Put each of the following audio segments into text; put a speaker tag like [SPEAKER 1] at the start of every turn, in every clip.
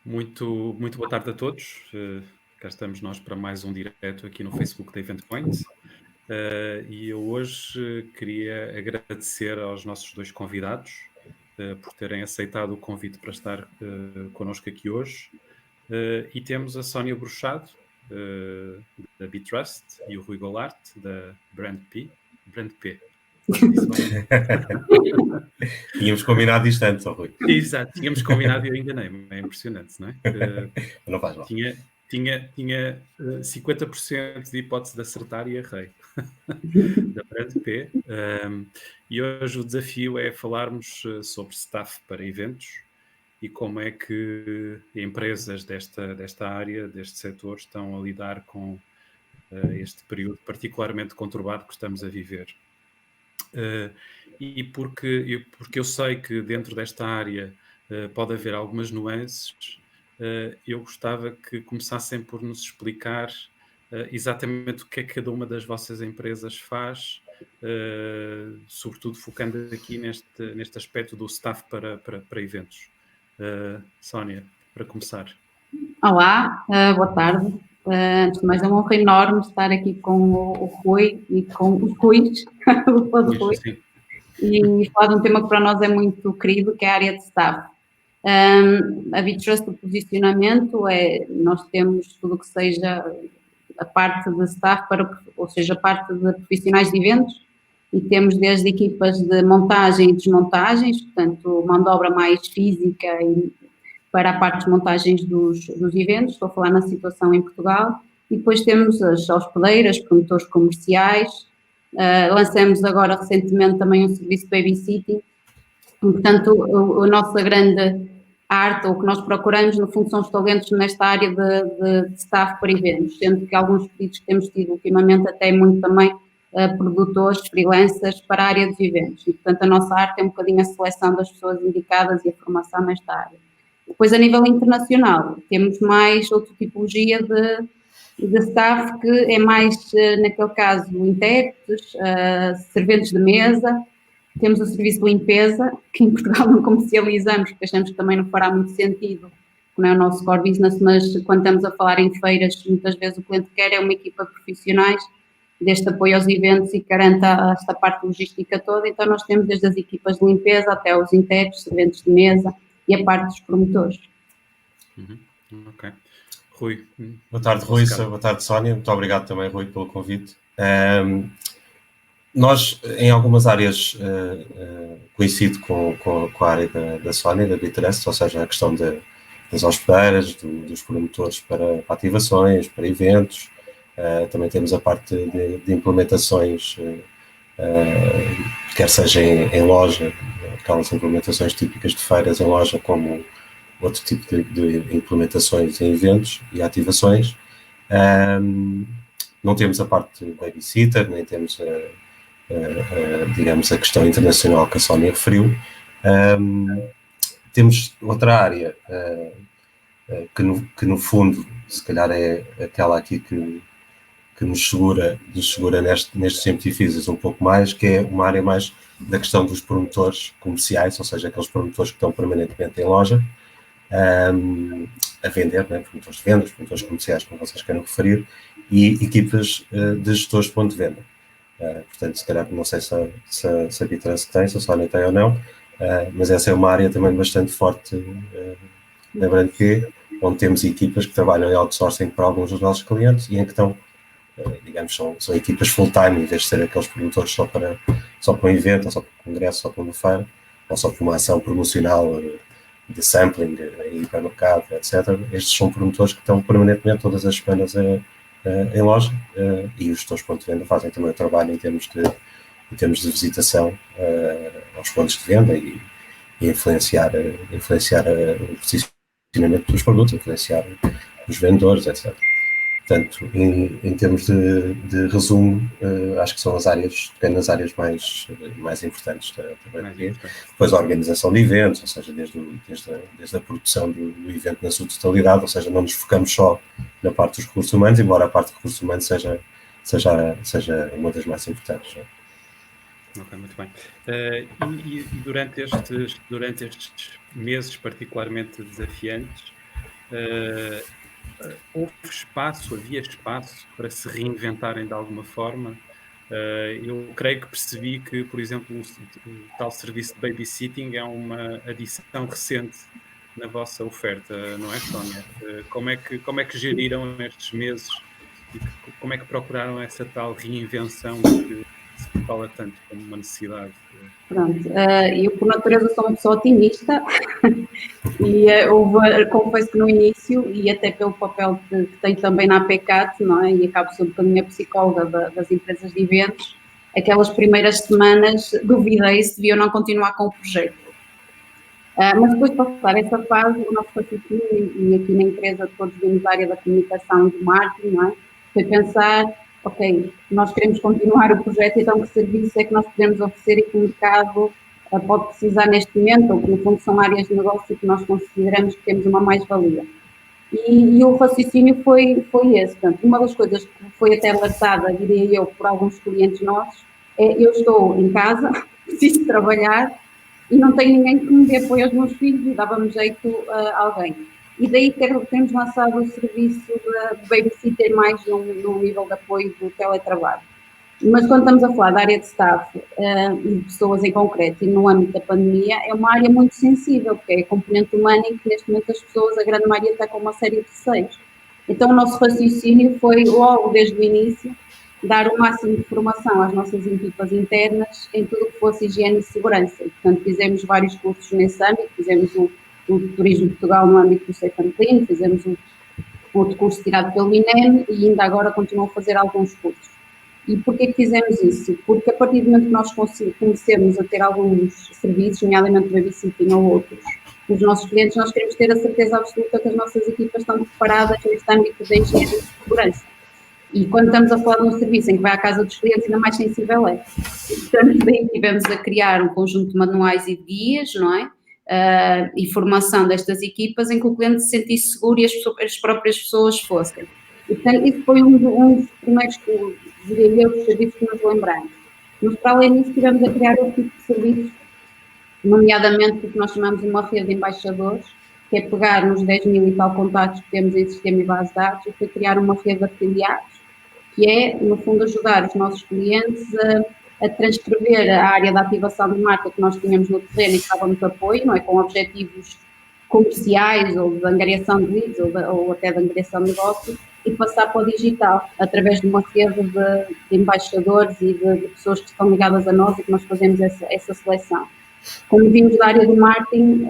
[SPEAKER 1] Muito boa tarde a todos. Cá estamos nós para mais um direto aqui no Facebook da Event Point. E eu hoje queria agradecer aos nossos dois convidados por terem aceitado o convite para estar connosco aqui hoje. E temos a Sónia Bruchado, da Bitrust, e o Rui Goulart, da Brand P. Disse bem?
[SPEAKER 2] Tínhamos combinado isto antes, Rui.
[SPEAKER 1] Exato, tínhamos combinado e eu enganei-me. É impressionante, não é?
[SPEAKER 2] Não faz mal.
[SPEAKER 1] Tinha 50% de hipótese de acertar e errei. Da Brand P. E hoje o desafio é falarmos sobre staff para eventos e como é que empresas desta área, deste setor, estão a lidar com este período particularmente conturbado que estamos a viver. E porque eu sei que dentro desta área pode haver algumas nuances, eu gostava que começassem por nos explicar exatamente o que é que cada uma das vossas empresas faz, sobretudo focando aqui neste aspecto do staff para eventos. Sónia, para começar.
[SPEAKER 3] Olá, boa tarde. Antes de mais, é uma honra enorme estar aqui com o Rui e com os Ruis, o Rui, e falar de um tema que para nós é muito querido, que é a área de staff. A Bitrust, o posicionamento é, nós temos tudo o que seja a parte de staff, ou seja, a parte de profissionais de eventos, e temos desde equipas de montagem e desmontagens, portanto, mão de obra mais física e para a parte de montagens dos eventos, estou a falar na situação em Portugal, e depois temos as hospedeiras, promotores comerciais, lançamos agora recentemente também um serviço de babysitting, portanto, a nossa grande arte, ou o que nós procuramos, no fundo, são os talentos nesta área de staff para eventos, sendo que alguns pedidos que temos tido ultimamente até muito também produtores, freelancers para a área dos eventos, e portanto a nossa arte é um bocadinho a seleção das pessoas indicadas e a formação nesta área. Depois, a nível internacional, temos mais outra tipologia de staff que é mais, naquele caso, intérpretes, serventes de mesa. Temos o serviço de limpeza, que em Portugal não comercializamos, porque achamos que também não fará muito sentido, não é o nosso core business, mas quando estamos a falar em feiras, muitas vezes o cliente quer é uma equipa de profissionais deste apoio aos eventos e que garanta esta parte logística toda. Então, nós temos desde as equipas de limpeza até os intérpretes, serventes de mesa, e a parte dos promotores.
[SPEAKER 1] Ok. Rui.
[SPEAKER 2] Boa tarde, Rui. Boa tarde, Sónia. Muito obrigado também, Rui, pelo convite. Nós, em algumas áreas, coincido com a área da Sónia, da Bitrust, ou seja, a questão das hospedeiras, dos promotores para ativações, para eventos. Também temos a parte de implementações, quer seja em loja, aquelas implementações típicas de feiras em loja, como outro tipo de implementações em eventos e ativações. Não temos a parte de babysitter, nem temos, digamos, a questão internacional que a Sónia referiu. Temos outra área que no fundo, se calhar é aquela aqui que nos segura nestes tempos difíceis um pouco mais, que é uma área mais da questão dos promotores comerciais, ou seja, aqueles promotores que estão permanentemente em loja, a vender, né? Promotores de vendas, promotores comerciais, como vocês querem referir, e equipas de gestores de ponto de venda. Portanto, se calhar, não sei se a Bitrust tem, se a Sónia tem ou não, mas essa é uma área também bastante forte na Brand P, onde temos equipas que trabalham em outsourcing para alguns dos nossos clientes e em que estão, digamos, são equipas full-time, em vez de ser aqueles promotores só para um evento, ou só para um congresso, só para uma feira, ou só para uma ação promocional de sampling, em hipermercado, etc. Estes são promotores que estão permanentemente todas as semanas em loja, e os gestores de ponto de venda fazem também o trabalho em termos de visitação aos pontos de venda e influenciar o posicionamento dos produtos, influenciar os vendedores, etc. Portanto, em termos de resumo, acho que são as pequenas áreas mais importantes também. Depois a organização de eventos, ou seja, desde a produção do evento na sua totalidade, ou seja, não nos focamos só na parte dos recursos humanos, embora a parte de recursos humanos seja uma das mais importantes.
[SPEAKER 1] Ok, muito bem. E durante estes meses particularmente desafiantes, havia espaço para se reinventarem de alguma forma? Eu creio que percebi que, por exemplo, o tal serviço de babysitting é uma adição recente na vossa oferta, não é, Sónia? Como é que geriram estes meses e como é que procuraram essa tal reinvenção que se fala tanto como uma necessidade?
[SPEAKER 3] Pronto, eu por natureza sou uma pessoa otimista e confesso que no início, e até pelo papel que tenho também na APCAT, não é? E acabo sendo a minha psicóloga das empresas de eventos, aquelas primeiras semanas duvidei se devia ou não continuar com o projeto. Mas depois de passar essa fase, o nosso raciocínio, e aqui na empresa todos vimos a área da comunicação e do marketing, não é? Foi pensar, ok, nós queremos continuar o projeto, então que serviço é que nós podemos oferecer e que o mercado pode precisar neste momento, ou que no fundo são áreas de negócio que nós consideramos que temos uma mais-valia. E o raciocínio foi esse. Portanto, uma das coisas que foi até alertada, diria eu, por alguns clientes nossos, é eu estou em casa, preciso trabalhar, e não tenho ninguém que me dê apoio aos meus filhos e dava-me jeito a alguém. E daí temos lançado o serviço de babysitter mais num nível de apoio do teletrabalho. Mas quando estamos a falar da área de staff e de pessoas em concreto e no âmbito da pandemia, é uma área muito sensível, porque é a componente humana em que neste momento as pessoas, a grande maioria, está com uma série de receios. Então o nosso raciocínio foi logo desde o início dar o máximo de formação às nossas equipas internas em tudo o que fosse higiene e segurança. E, portanto, fizemos vários cursos nesse âmbito, fizemos o Turismo de Portugal no âmbito do Safe and Clean, fizemos outro curso tirado pelo INEM e ainda agora continuam a fazer alguns cursos. E porquê que fizemos isso? Porque a partir do momento que nós começamos a ter alguns serviços, nomeadamente babysitting ou outros, os nossos clientes, nós queremos ter a certeza absoluta que as nossas equipas estão preparadas neste âmbito da higiene e segurança. E quando estamos a falar de um serviço em que vai à casa dos clientes, ainda mais sensível é. Portanto, daí tivemos a criar um conjunto de manuais e de guias, não é? E formação destas equipas em que o cliente se sentisse seguro e as próprias pessoas fossem. E, portanto, isso foi um dos primeiros, diria eu, dos serviços que nos lembramos. Mas, para além disso, tivemos a criar outro tipo de serviços, nomeadamente o que nós chamamos de uma rede de embaixadores, que é pegar nos 10 mil e tal contatos que temos em sistema e base de dados e foi criar uma rede de afiliados, que é, no fundo, ajudar os nossos clientes a transcrever a área da ativação de marca que nós tínhamos no terreno e que estávamos de apoio, não é? Com objetivos comerciais ou de angariação de leads ou até de angariação de negócio e passar para o digital, através de uma rede de embaixadores e de pessoas que estão ligadas a nós e que nós fazemos essa seleção. Como vimos da área do marketing,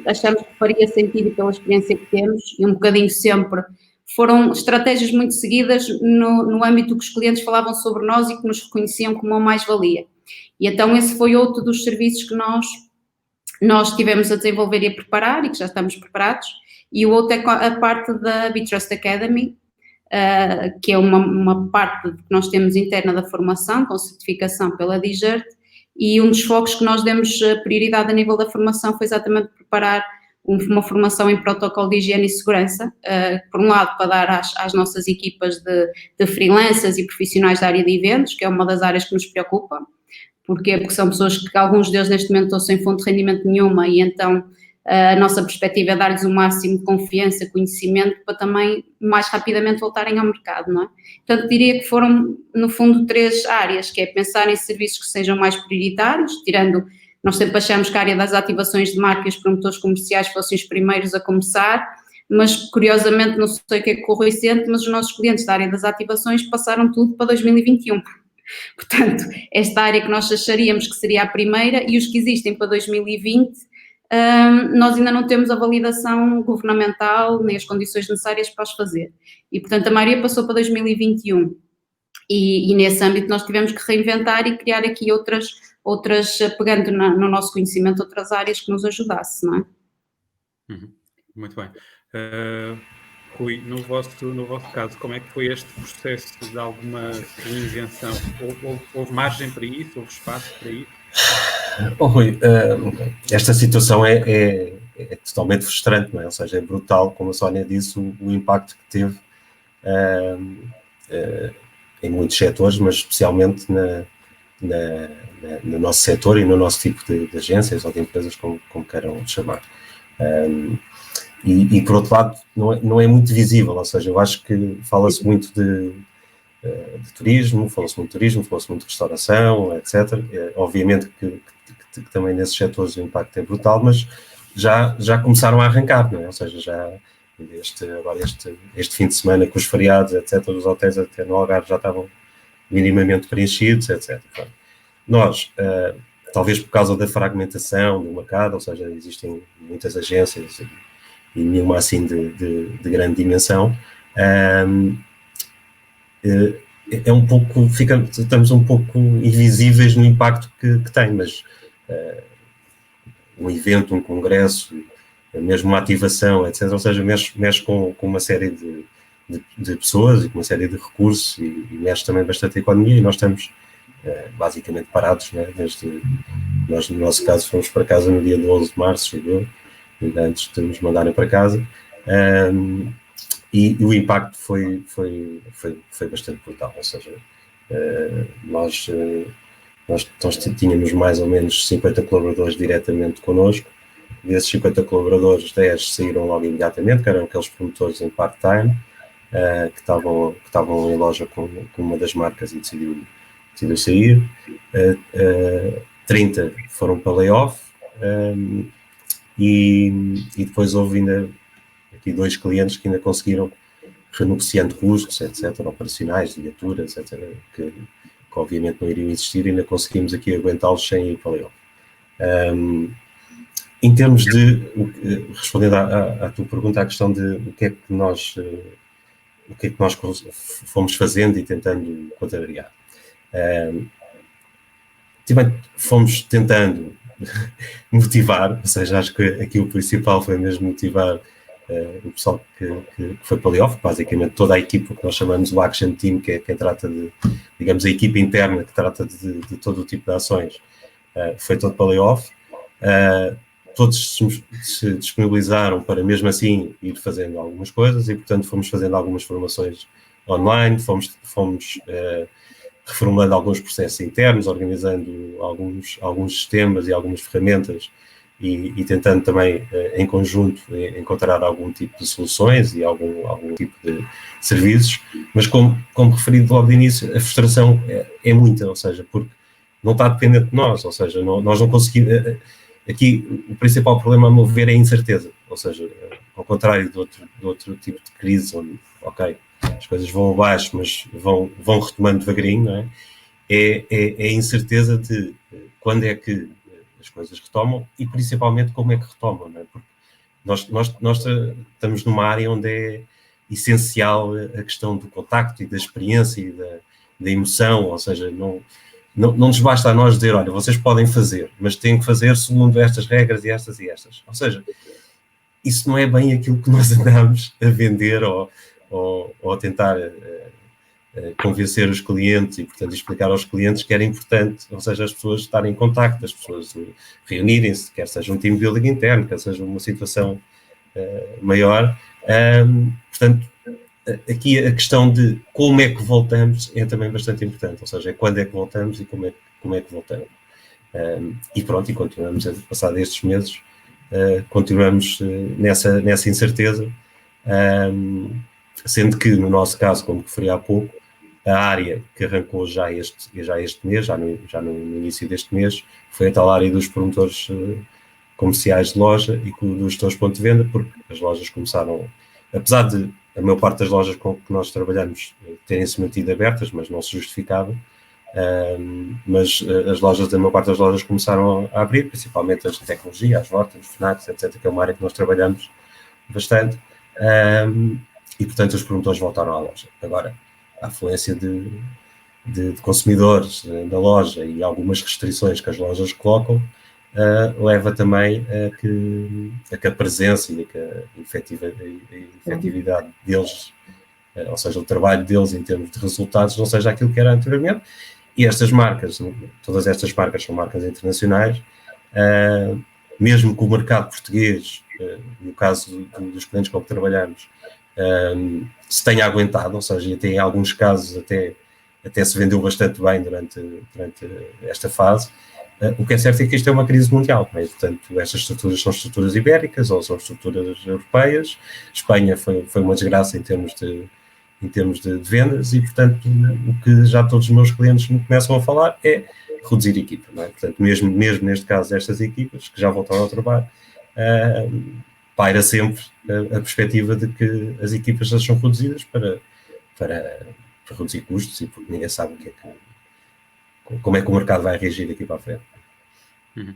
[SPEAKER 3] achamos que faria sentido pela experiência que temos e um bocadinho sempre. Foram estratégias muito seguidas no âmbito que os clientes falavam sobre nós e que nos reconheciam como uma mais-valia. E então esse foi outro dos serviços que nós tivemos a desenvolver e a preparar e que já estamos preparados. E o outro é a parte da Bitrust Academy, que é uma parte que nós temos interna da formação, com certificação pela DIGERT, e um dos focos que nós demos prioridade a nível da formação foi exatamente preparar uma formação em protocolo de higiene e segurança, por um lado para dar às nossas equipas de freelancers e profissionais da área de eventos, que é uma das áreas que nos preocupa. Porquê? Porque são pessoas que alguns deles neste momento estão sem fonte de rendimento nenhuma e então a nossa perspectiva é dar-lhes o máximo de confiança, conhecimento para também mais rapidamente voltarem ao mercado, não é? Portanto, diria que foram no fundo 3 áreas, que é pensar em serviços que sejam mais prioritários, nós sempre achamos que a área das ativações de marca e os promotores comerciais fossem os primeiros a começar, mas curiosamente, não sei o que é que correu recente, mas os nossos clientes da área das ativações passaram tudo para 2021. Portanto, esta área que nós acharíamos que seria a primeira e os que existem para 2020, nós ainda não temos a validação governamental nem as condições necessárias para os fazer. E, portanto, a maioria passou para 2021. E nesse âmbito nós tivemos que reinventar e criar aqui outras pegando no nosso conhecimento, outras áreas que nos ajudasse, não é?
[SPEAKER 1] Muito bem. Rui, no vosso caso, como é que foi este processo de alguma reinvenção? Houve margem para isso? Houve espaço para isso?
[SPEAKER 2] Rui, esta situação é totalmente frustrante, não é? Ou seja, é brutal, como a Sónia disse, o impacto que teve em muitos setores, mas especialmente no nosso setor e no nosso tipo de agências ou de empresas, como queiram chamar. E por outro lado, não é muito visível, ou seja, eu acho que fala-se muito de turismo, falou-se muito de restauração, etc. Obviamente que também nesses setores o impacto é brutal, mas já começaram a arrancar, não é? Ou seja, este fim de semana com os feriados, etc., os hotéis até no Algarve já estavam minimamente preenchidos, etc. Nós, talvez por causa da fragmentação do mercado, ou seja, existem muitas agências e nenhuma assim de grande dimensão, estamos um pouco invisíveis no impacto que tem, mas um evento, um congresso, mesmo uma ativação, etc., ou seja, mexe com uma série de pessoas e com uma série de recursos e mexe também bastante a economia, e nós estamos basicamente parados, né? Nós, no nosso caso, fomos para casa no dia 12 de março, antes de nos mandarem para casa, e o impacto foi bastante brutal, ou seja, nós tínhamos mais ou menos 50 colaboradores diretamente connosco. Desses 50 colaboradores, 10 saíram logo imediatamente, que eram aqueles promotores em part-time, que estavam em loja com uma das marcas e decidiu sair. 30 foram para layoff, e depois houve ainda aqui 2 clientes que ainda conseguiram, renegociando custos, etc., operacionais, de viaturas, etc., que obviamente não iriam existir, ainda conseguimos aqui aguentá-los sem ir para layoff. Em termos de, respondendo à tua pergunta, à questão de o que é que nós fomos fazendo e tentando contrariar. Fomos tentando motivar, ou seja, acho que aqui o principal foi mesmo motivar o pessoal que foi para layoff, basicamente toda a equipa que nós chamamos o Action Team, que é quem trata de, digamos, a equipa interna que trata de todo o tipo de ações, foi todo para layoff. Todos se disponibilizaram para, mesmo assim, ir fazendo algumas coisas e, portanto, fomos fazendo algumas formações online, fomos reformulando alguns processos internos, organizando alguns sistemas e algumas ferramentas e tentando também, em conjunto, encontrar algum tipo de soluções e algum tipo de serviços, mas como referido logo de início, a frustração é muita, ou seja, porque não está dependente de nós, ou seja, nós não conseguimos... Aqui, o principal problema, a meu ver, é a incerteza, ou seja, ao contrário de outro tipo de crise, onde, ok, as coisas vão abaixo, mas vão retomando devagarinho, não é? É a incerteza de quando é que as coisas retomam e, principalmente, como é que retomam, não é? Porque nós estamos numa área onde é essencial a questão do contacto e da experiência e da emoção, ou seja, não nos basta a nós dizer, olha, vocês podem fazer, mas têm que fazer segundo estas regras e estas e estas. Ou seja, isso não é bem aquilo que nós andamos a vender ou a tentar convencer os clientes e, portanto, explicar aos clientes que era importante, ou seja, as pessoas estarem em contacto, as pessoas reunirem-se, quer seja um team building interno, quer seja uma situação maior. Portanto, aqui a questão de como é que voltamos é também bastante importante, ou seja, é quando é que voltamos e como é que voltamos. E pronto, e continuamos a passar destes meses, continuamos nessa incerteza, sendo que no nosso caso, como referi há pouco, a área que arrancou já este mês, já no início deste mês, foi a tal área dos promotores comerciais de loja e dos gestores de ponto de venda, porque as lojas começaram, apesar de a maior parte das lojas com que nós trabalhamos terem-se mantido abertas, mas não se justificava, mas a maior parte das lojas começaram a abrir, principalmente as de tecnologia, as Vortas, os Fnacs, etc., que é uma área que nós trabalhamos bastante, e, portanto, os promotores voltaram à loja. Agora, a afluência de consumidores da loja e algumas restrições que as lojas colocam leva também a que a presença e que a efetividade deles, ou seja, o trabalho deles em termos de resultados, não seja aquilo que era anteriormente. E estas marcas, todas estas marcas são marcas internacionais, mesmo que o mercado português, no caso dos clientes com que trabalhamos, se tenha aguentado, ou seja, até em alguns casos até se vendeu bastante bem durante esta fase, O que é certo é que isto é uma crise mundial, não é? Portanto, estas estruturas são estruturas ibéricas ou são estruturas europeias. Espanha foi uma desgraça em termos de vendas e, portanto, o que já todos os meus clientes me começam a falar é reduzir equipa, não é? Portanto, mesmo neste caso destas equipas, que já voltaram ao trabalho, paira sempre a perspectiva de que as equipas sejam reduzidas para reduzir custos e porque ninguém sabe como é que o mercado vai reagir daqui para a frente.
[SPEAKER 1] Uhum.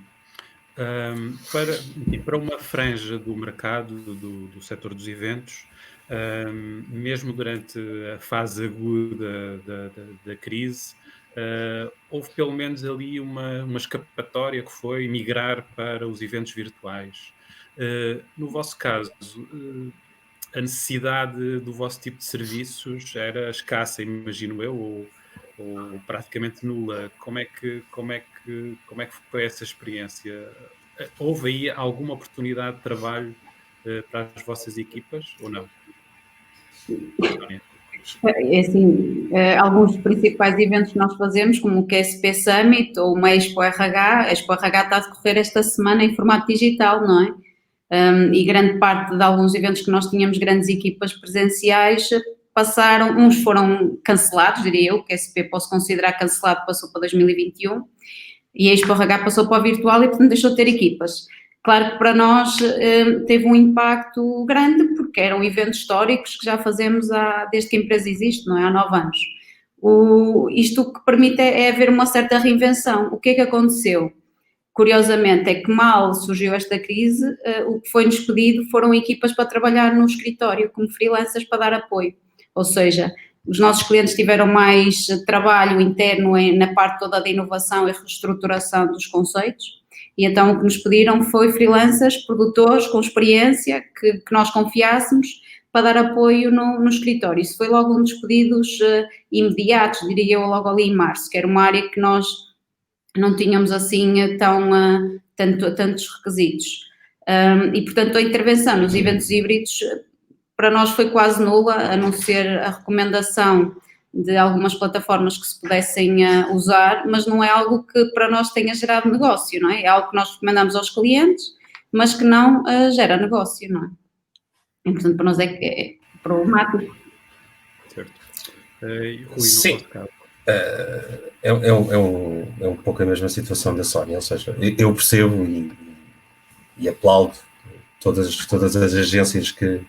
[SPEAKER 1] Para uma franja do mercado, do setor dos eventos, mesmo durante a fase aguda da crise, houve pelo menos ali uma escapatória que foi migrar para os eventos virtuais. No vosso caso, a necessidade do vosso tipo de serviços era escassa, imagino eu, ou praticamente nula. Como é que foi essa experiência? Houve aí alguma oportunidade de trabalho para as vossas equipas ou não?
[SPEAKER 3] É assim, alguns dos principais eventos que nós fazemos, como o QSP Summit ou uma Expo RH, a Expo RH está a decorrer esta semana em formato digital, não é? E grande parte de alguns eventos que nós tínhamos grandes equipas presenciais uns foram cancelados, diria eu, o QSP posso considerar cancelado, passou para 2021, e a Expo RH passou para o virtual e, portanto, deixou de ter equipas. Claro que para nós teve um impacto grande, porque eram eventos históricos que já fazemos desde que a empresa existe, não é? Há 9 anos. Isto o que permite é haver uma certa reinvenção. O que é que aconteceu? Curiosamente, é que mal surgiu esta crise, o que foi-nos pedido foram equipas para trabalhar no escritório, como freelancers, para dar apoio. Ou seja, os nossos clientes tiveram mais trabalho interno na parte toda da inovação e reestruturação dos conceitos, e então o que nos pediram foi freelancers, produtores com experiência, que nós confiássemos, para dar apoio no escritório. Isso foi logo um dos pedidos imediatos, diria eu, logo ali em março, que era uma área que nós não tínhamos assim tantos requisitos. E, portanto, a intervenção nos eventos híbridos para nós foi quase nula, a não ser a recomendação de algumas plataformas que se pudessem usar, mas não é algo que para nós tenha gerado negócio, não é? É algo que nós recomendamos aos clientes, mas que não gera negócio, não é? E, portanto, para nós é problemático.
[SPEAKER 1] Certo. Rui, no
[SPEAKER 2] Sim.
[SPEAKER 1] vosso caso?
[SPEAKER 2] É um pouco a mesma situação da Sony, ou seja, eu percebo e aplaudo todas as agências que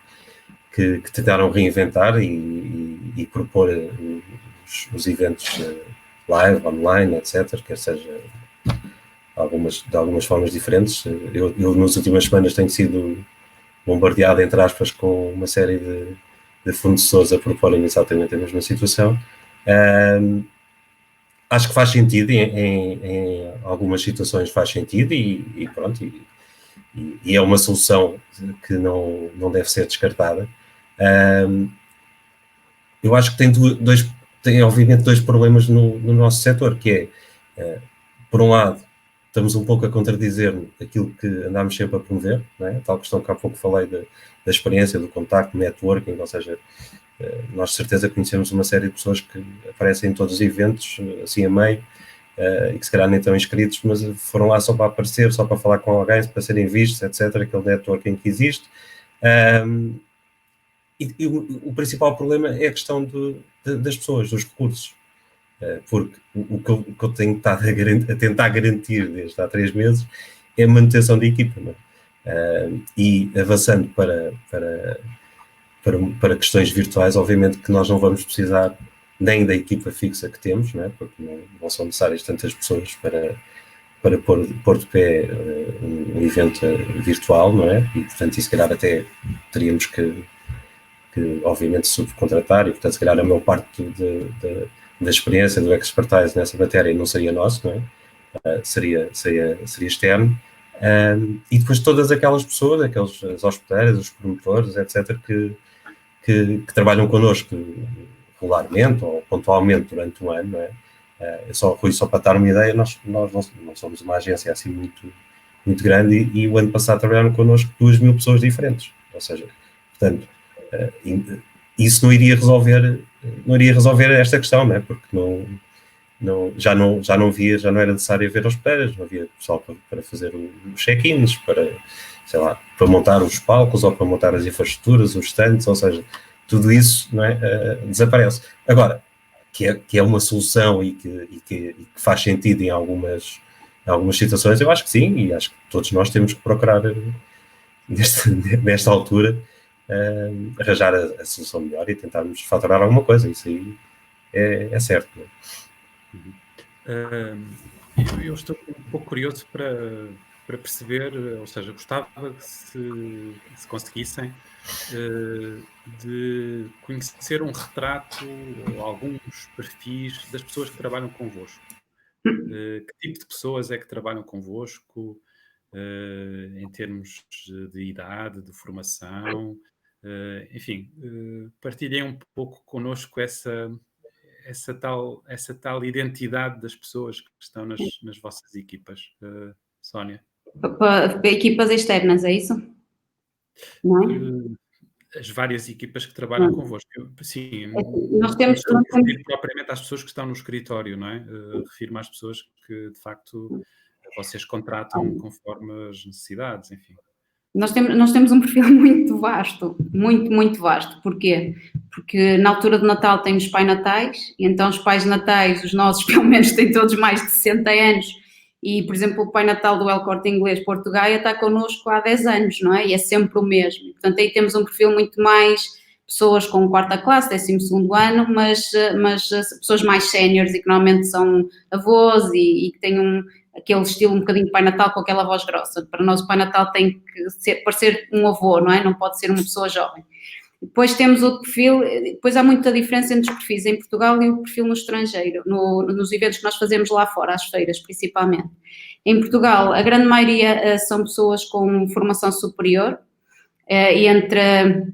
[SPEAKER 2] tentaram reinventar e propor os eventos live, online, etc., quer seja de algumas formas diferentes. Eu nas últimas semanas tenho sido bombardeado, entre aspas, com uma série de fornecedores a proporem exatamente a mesma situação. Acho que faz sentido, em algumas situações faz sentido e pronto, e é uma solução que não deve ser descartada. Eu acho que tem obviamente dois problemas no nosso setor, que é, por um lado, estamos um pouco a contradizer aquilo que andámos sempre a promover, não é? A tal questão que há pouco falei da experiência, do contacto, do networking, ou seja, nós de certeza conhecemos uma série de pessoas que aparecem em todos os eventos, assim a meio, e que se calhar nem estão inscritos, mas foram lá só para aparecer, só para falar com alguém, para serem vistos, etc., aquele networking que existe. E o principal problema é a questão das pessoas, dos recursos, porque o que eu tenho estado a tentar garantir desde há 3 meses é a manutenção da equipa, não é? E avançando para questões virtuais, obviamente que nós não vamos precisar nem da equipa fixa que temos, não é? Porque não são necessárias tantas pessoas para pôr de pé um evento virtual, não é? E, portanto, se calhar até teríamos que obviamente, subcontratar, e, portanto, se calhar a maior parte da experiência, do expertise nessa matéria não seria nosso, não é? Seria externo. E depois todas aquelas pessoas, as hospedeiras, os promotores, etc., que trabalham connosco regularmente ou pontualmente durante um ano, não é? Só para dar uma ideia, nós não somos uma agência assim muito grande e o ano passado trabalharam connosco 2.000 pessoas diferentes, ou seja, portanto, isso não iria resolver esta questão, não é? Porque já não via, já não era necessário ver hospedeiras, não havia pessoal para fazer os check-ins, para, sei lá, para montar os palcos ou para montar as infraestruturas, os stands, ou seja, tudo isso, não é, desaparece. Agora, que é uma solução e que faz sentido em algumas situações, eu acho que sim, e acho que todos nós temos que procurar, nesta altura, arranjar a solução melhor e tentarmos faturar alguma coisa, isso aí é certo. Não é?
[SPEAKER 1] Eu estou um pouco curioso para perceber, ou seja, gostava que se conseguissem de conhecer um retrato ou alguns perfis das pessoas que trabalham convosco. Que tipo de pessoas é que trabalham convosco, em termos de idade, de formação, enfim, partilhem um pouco connosco essa tal identidade das pessoas que estão nas vossas equipas. Sónia?
[SPEAKER 3] Para equipas externas, é isso? Não é?
[SPEAKER 1] As várias equipas que trabalham convosco. Sim,
[SPEAKER 3] nós temos,
[SPEAKER 1] não estou a referir propriamente às pessoas que estão no escritório, não é? Refiro-me às pessoas que, de facto, vocês contratam conforme as necessidades, enfim.
[SPEAKER 3] Nós temos um perfil muito vasto, muito vasto. Porquê? Porque na altura de Natal temos Pai Natais, e então os Pais Natais, os nossos pelo menos têm todos mais de 60 anos, e por exemplo o Pai Natal do El Corte Inglês Portugal está connosco há 10 anos, não é? E é sempre o mesmo. Portanto aí temos um perfil muito mais pessoas com quarta classe, 12º ano, mas pessoas mais séniores e que normalmente são avós e que têm aquele estilo um bocadinho de Pai Natal com aquela voz grossa. Para nós o Pai Natal tem que parecer um avô, não é? Não pode ser uma pessoa jovem. Depois temos outro perfil, depois há muita diferença entre os perfis em Portugal e o perfil no estrangeiro, nos eventos que nós fazemos lá fora, às feiras principalmente. Em Portugal, a grande maioria são pessoas com formação superior, e entre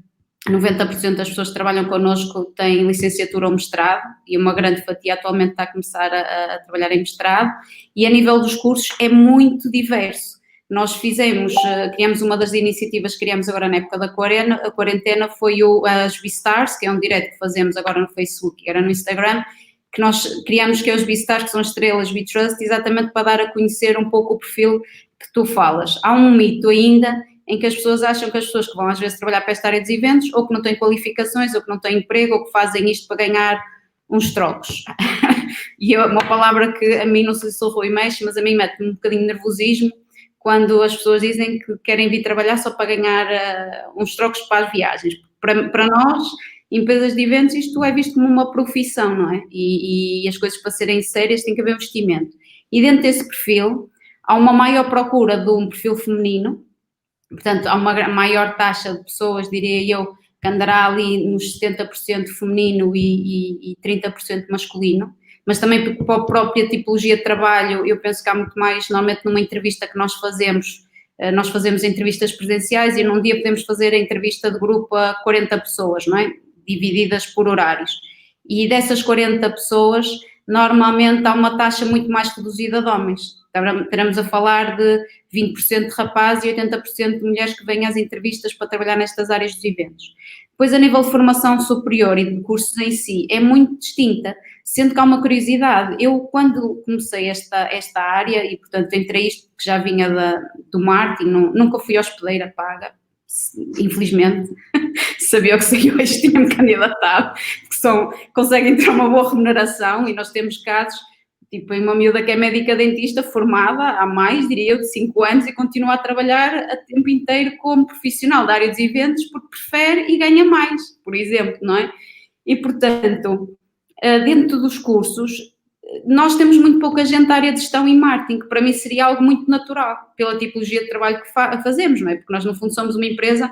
[SPEAKER 3] 90% das pessoas que trabalham connosco têm licenciatura ou mestrado, e uma grande fatia atualmente está a começar a trabalhar em mestrado, e a nível dos cursos é muito diverso. Nós criamos uma das iniciativas que criamos agora na época da quarentena, foi as Beastars, que é um direto que fazemos agora no Facebook e agora no Instagram, que nós criamos, que é os Beastars, que são estrelas Betrust, exatamente para dar a conhecer um pouco o perfil que tu falas. Há um mito ainda em que as pessoas acham que as pessoas que vão às vezes trabalhar para esta área dos eventos, ou que não têm qualificações, ou que não têm emprego, ou que fazem isto para ganhar uns trocos. E é uma palavra que a mim, não sei se o Rui mexe, mas a mim mete um bocadinho de nervosismo, quando as pessoas dizem que querem vir trabalhar só para ganhar uns trocos para as viagens. Para nós, empresas de eventos, isto é visto como uma profissão, não é? E as coisas para serem sérias tem que haver investimento. E dentro desse perfil, há uma maior procura de um perfil feminino, portanto, há uma maior taxa de pessoas, diria eu, que andará ali nos 70% feminino e 30% masculino. Mas também porque para a própria tipologia de trabalho, eu penso que há muito mais, normalmente numa entrevista que nós fazemos entrevistas presenciais e num dia podemos fazer a entrevista de grupo a 40 pessoas, não é? Divididas por horários. E dessas 40 pessoas, normalmente há uma taxa muito mais reduzida de homens. Estaremos a falar de 20% de rapazes e 80% de mulheres que vêm às entrevistas para trabalhar nestas áreas dos eventos. Depois, a nível de formação superior e de cursos em si, é muito distinta, sendo que há uma curiosidade. Eu, quando comecei esta área, e portanto entrei isto que já vinha do marketing, nunca fui hospedeira paga, infelizmente, sabia o que sei hoje, tinha-me candidatado, porque conseguem ter uma boa remuneração, e nós temos casos, tipo, em uma miúda que é médica dentista formada há mais, diria eu, de 5 anos e continua a trabalhar a tempo inteiro como profissional da área dos eventos porque prefere e ganha mais, por exemplo, não é? E, portanto, dentro dos cursos, nós temos muito pouca gente da área de gestão e marketing, que para mim seria algo muito natural, pela tipologia de trabalho que fazemos, não é? Porque nós, no fundo, somos uma empresa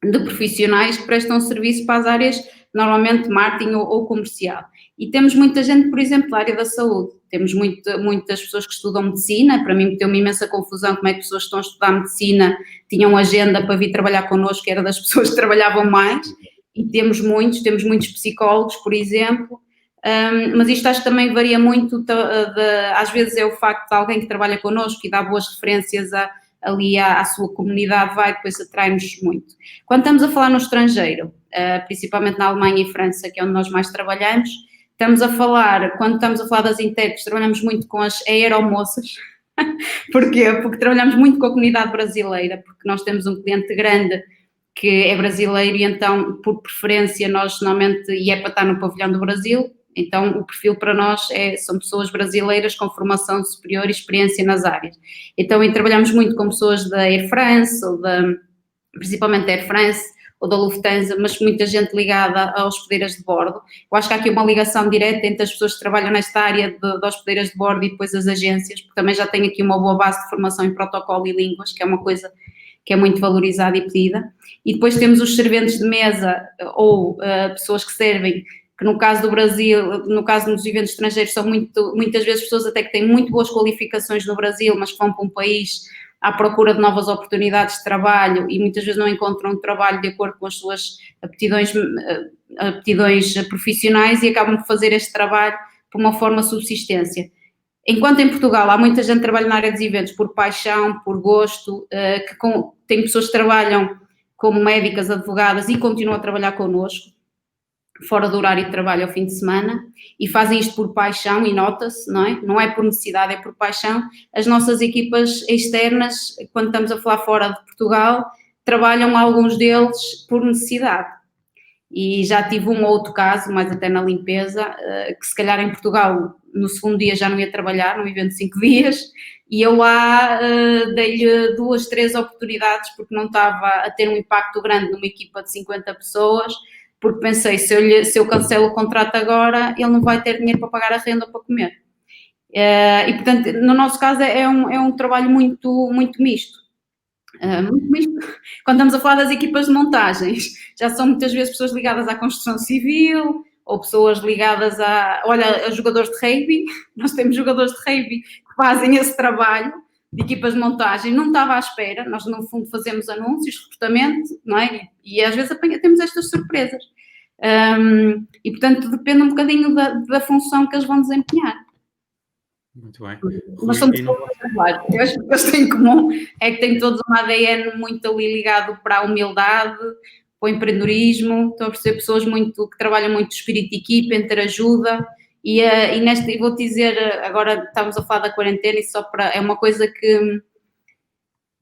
[SPEAKER 3] de profissionais que prestam serviço para as áreas, normalmente, marketing ou comercial. E temos muita gente, por exemplo, da área da saúde. Temos muitas pessoas que estudam medicina. Para mim, deu uma imensa confusão como é que pessoas que estão a estudar medicina tinham agenda para vir trabalhar connosco, que era das pessoas que trabalhavam mais. E temos muitos psicólogos, por exemplo. Mas isto acho que também varia muito, às vezes é o facto de alguém que trabalha connosco e dá boas referências ali à sua comunidade, depois atrai-nos muito. Quando estamos a falar no estrangeiro, principalmente na Alemanha e França, que é onde nós mais trabalhamos, estamos a falar, quando estamos a falar das intérpretes, trabalhamos muito com as aeromoças. Porquê? Porque trabalhamos muito com a comunidade brasileira, porque nós temos um cliente grande que é brasileiro e então, por preferência, nós normalmente, e é para estar no pavilhão do Brasil, então o perfil para nós são pessoas brasileiras com formação superior e experiência nas áreas. Então, e trabalhamos muito com pessoas da Air France, principalmente da Air France, ou da Lufthansa, mas muita gente ligada a hospedeiras de bordo. Eu acho que há aqui uma ligação direta entre as pessoas que trabalham nesta área de hospedeiras de bordo e depois as agências, porque também já tem aqui uma boa base de formação em protocolo e línguas, que é uma coisa que é muito valorizada e pedida. E depois temos os serventes de mesa ou pessoas que servem, que no caso do Brasil, no caso dos eventos estrangeiros, são muitas vezes pessoas até que têm muito boas qualificações no Brasil, mas que vão para um país à procura de novas oportunidades de trabalho e muitas vezes não encontram um trabalho de acordo com as suas aptidões profissionais e acabam por fazer este trabalho por uma forma de subsistência. Enquanto em Portugal há muita gente que trabalha na área dos eventos por paixão, por gosto, tem pessoas que trabalham como médicas, advogadas e continuam a trabalhar connosco, fora do horário de trabalho ao fim de semana, e fazem isto por paixão e nota-se, não é? Não é por necessidade, é por paixão. As nossas equipas externas, quando estamos a falar fora de Portugal, trabalham alguns deles por necessidade. E já tive um ou outro caso, mais até na limpeza, que se calhar em Portugal no segundo dia já não ia trabalhar, num evento de 5 dias, e eu lá dei-lhe 2, 3 oportunidades porque não estava a ter um impacto grande numa equipa de 50 pessoas, porque pensei, se eu cancelo o contrato agora, ele não vai ter dinheiro para pagar a renda ou para comer. E, portanto, no nosso caso é um trabalho muito, muito misto. Muito misto. Quando estamos a falar das equipas de montagens, já são muitas vezes pessoas ligadas à construção civil, ou pessoas ligadas a jogadores de rugby. Nós temos jogadores de rugby que fazem esse trabalho de equipas de montagem, não estava à espera, nós no fundo fazemos anúncios, recrutamento, não é? E às vezes temos estas surpresas. E portanto depende um bocadinho da função que eles vão desempenhar.
[SPEAKER 1] Muito bem.
[SPEAKER 3] Nós somos todos a trabalhar. Eu acho que o que eles têm em comum é que têm todos um ADN muito ali ligado para a humildade, para o empreendedorismo, estão a perceber pessoas que trabalham muito de espírito de equipa, interajuda. E vou-te dizer, agora estamos a falar da quarentena e é uma coisa que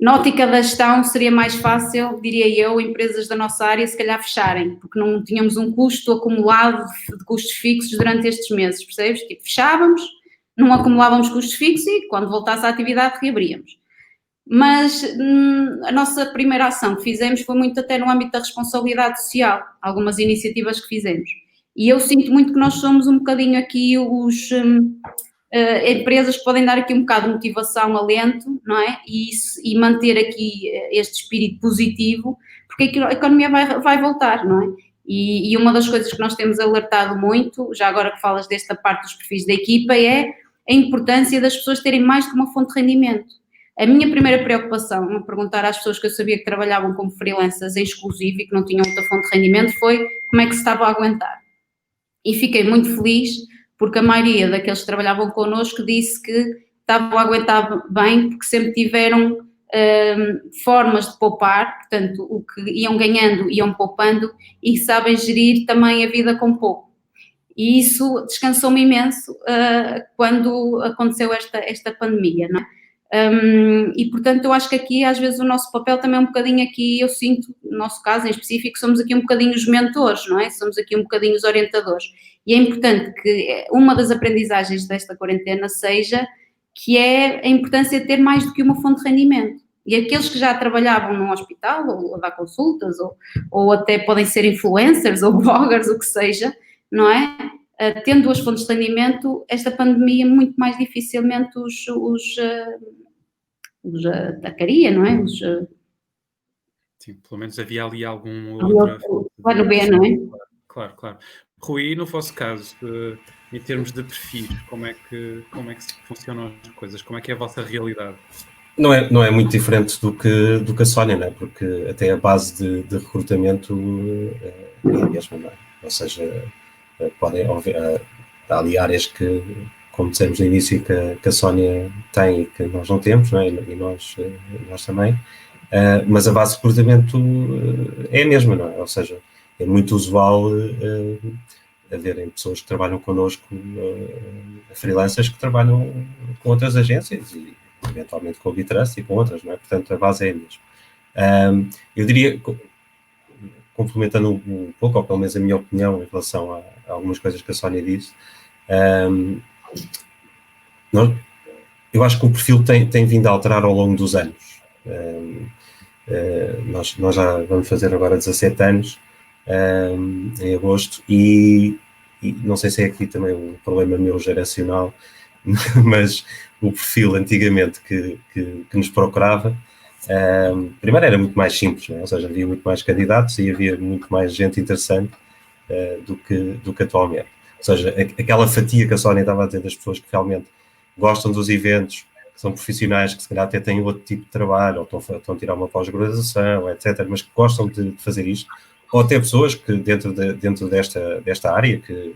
[SPEAKER 3] na ótica da gestão seria mais fácil, diria eu, empresas da nossa área se calhar fecharem, porque não tínhamos um custo acumulado de custos fixos durante estes meses, percebes? Tipo, fechávamos, não acumulávamos custos fixos e quando voltasse à atividade reabríamos. Mas a nossa primeira ação que fizemos foi muito até no âmbito da responsabilidade social, algumas iniciativas que fizemos. E eu sinto muito que nós somos um bocadinho aqui empresas que podem dar aqui um bocado de motivação, alento, não é? E manter aqui este espírito positivo, porque a economia vai voltar, não é? E uma das coisas que nós temos alertado muito, já agora que falas desta parte dos perfis da equipa, é a importância das pessoas terem mais que uma fonte de rendimento. A minha primeira preocupação, no perguntar às pessoas que eu sabia que trabalhavam como freelancers em exclusivo e que não tinham outra fonte de rendimento, foi como é que se estava a aguentar. E fiquei muito feliz porque a maioria daqueles que trabalhavam connosco disse que estavam a aguentar bem porque sempre tiveram formas de poupar, portanto, o que iam ganhando, iam poupando e sabem gerir também a vida com pouco. E isso descansou-me imenso quando aconteceu esta pandemia, não é? E portanto eu acho que aqui às vezes o nosso papel também é um bocadinho aqui, eu sinto, no nosso caso em específico, somos aqui um bocadinho os mentores, não é? Somos aqui um bocadinho os orientadores e é importante que uma das aprendizagens desta quarentena seja que é a importância de ter mais do que uma fonte de rendimento e aqueles que já trabalhavam num hospital ou a dar consultas ou até podem ser influencers ou bloggers, o que seja, não é? Tendo duas fontes de rendimento, esta pandemia muito mais dificilmente os atacaria, não é?
[SPEAKER 1] Sim, pelo menos havia ali algum outro...
[SPEAKER 3] Plano B, não é?
[SPEAKER 1] Claro. Rui, no vosso caso, em termos de perfis, como é que funcionam as coisas? Como é que é a vossa realidade?
[SPEAKER 2] Não é muito diferente do que a Sónia, não é? Porque até a base de recrutamento é a mesma, não é? Ou seja, há ali áreas que, como dissemos no início, que a Sónia tem e que nós não temos, não é? E nós também, mas a base de recrutamento é a mesma, não é? Ou seja, é muito usual haverem pessoas que trabalham connosco, freelancers que trabalham com outras agências e eventualmente com o Bitrust e com outras, não é? Portanto, a base é a mesma. Eu diria, complementando um pouco, ou pelo menos a minha opinião em relação a algumas coisas que a Sónia disse, eu acho que o perfil tem vindo a alterar ao longo dos anos. Nós já vamos fazer agora 17 anos, em agosto, e não sei se é aqui também um problema meu geracional, mas o perfil antigamente que nos procurava, primeiro era muito mais simples, né? Ou seja, havia muito mais candidatos e havia muito mais gente interessante do que atualmente. Ou seja, aquela fatia que a Sónia estava a dizer das pessoas que realmente gostam dos eventos, que são profissionais, que se calhar até têm outro tipo de trabalho, ou estão a tirar uma pós-graduação, etc., mas que gostam de fazer isto, ou até pessoas que dentro desta área que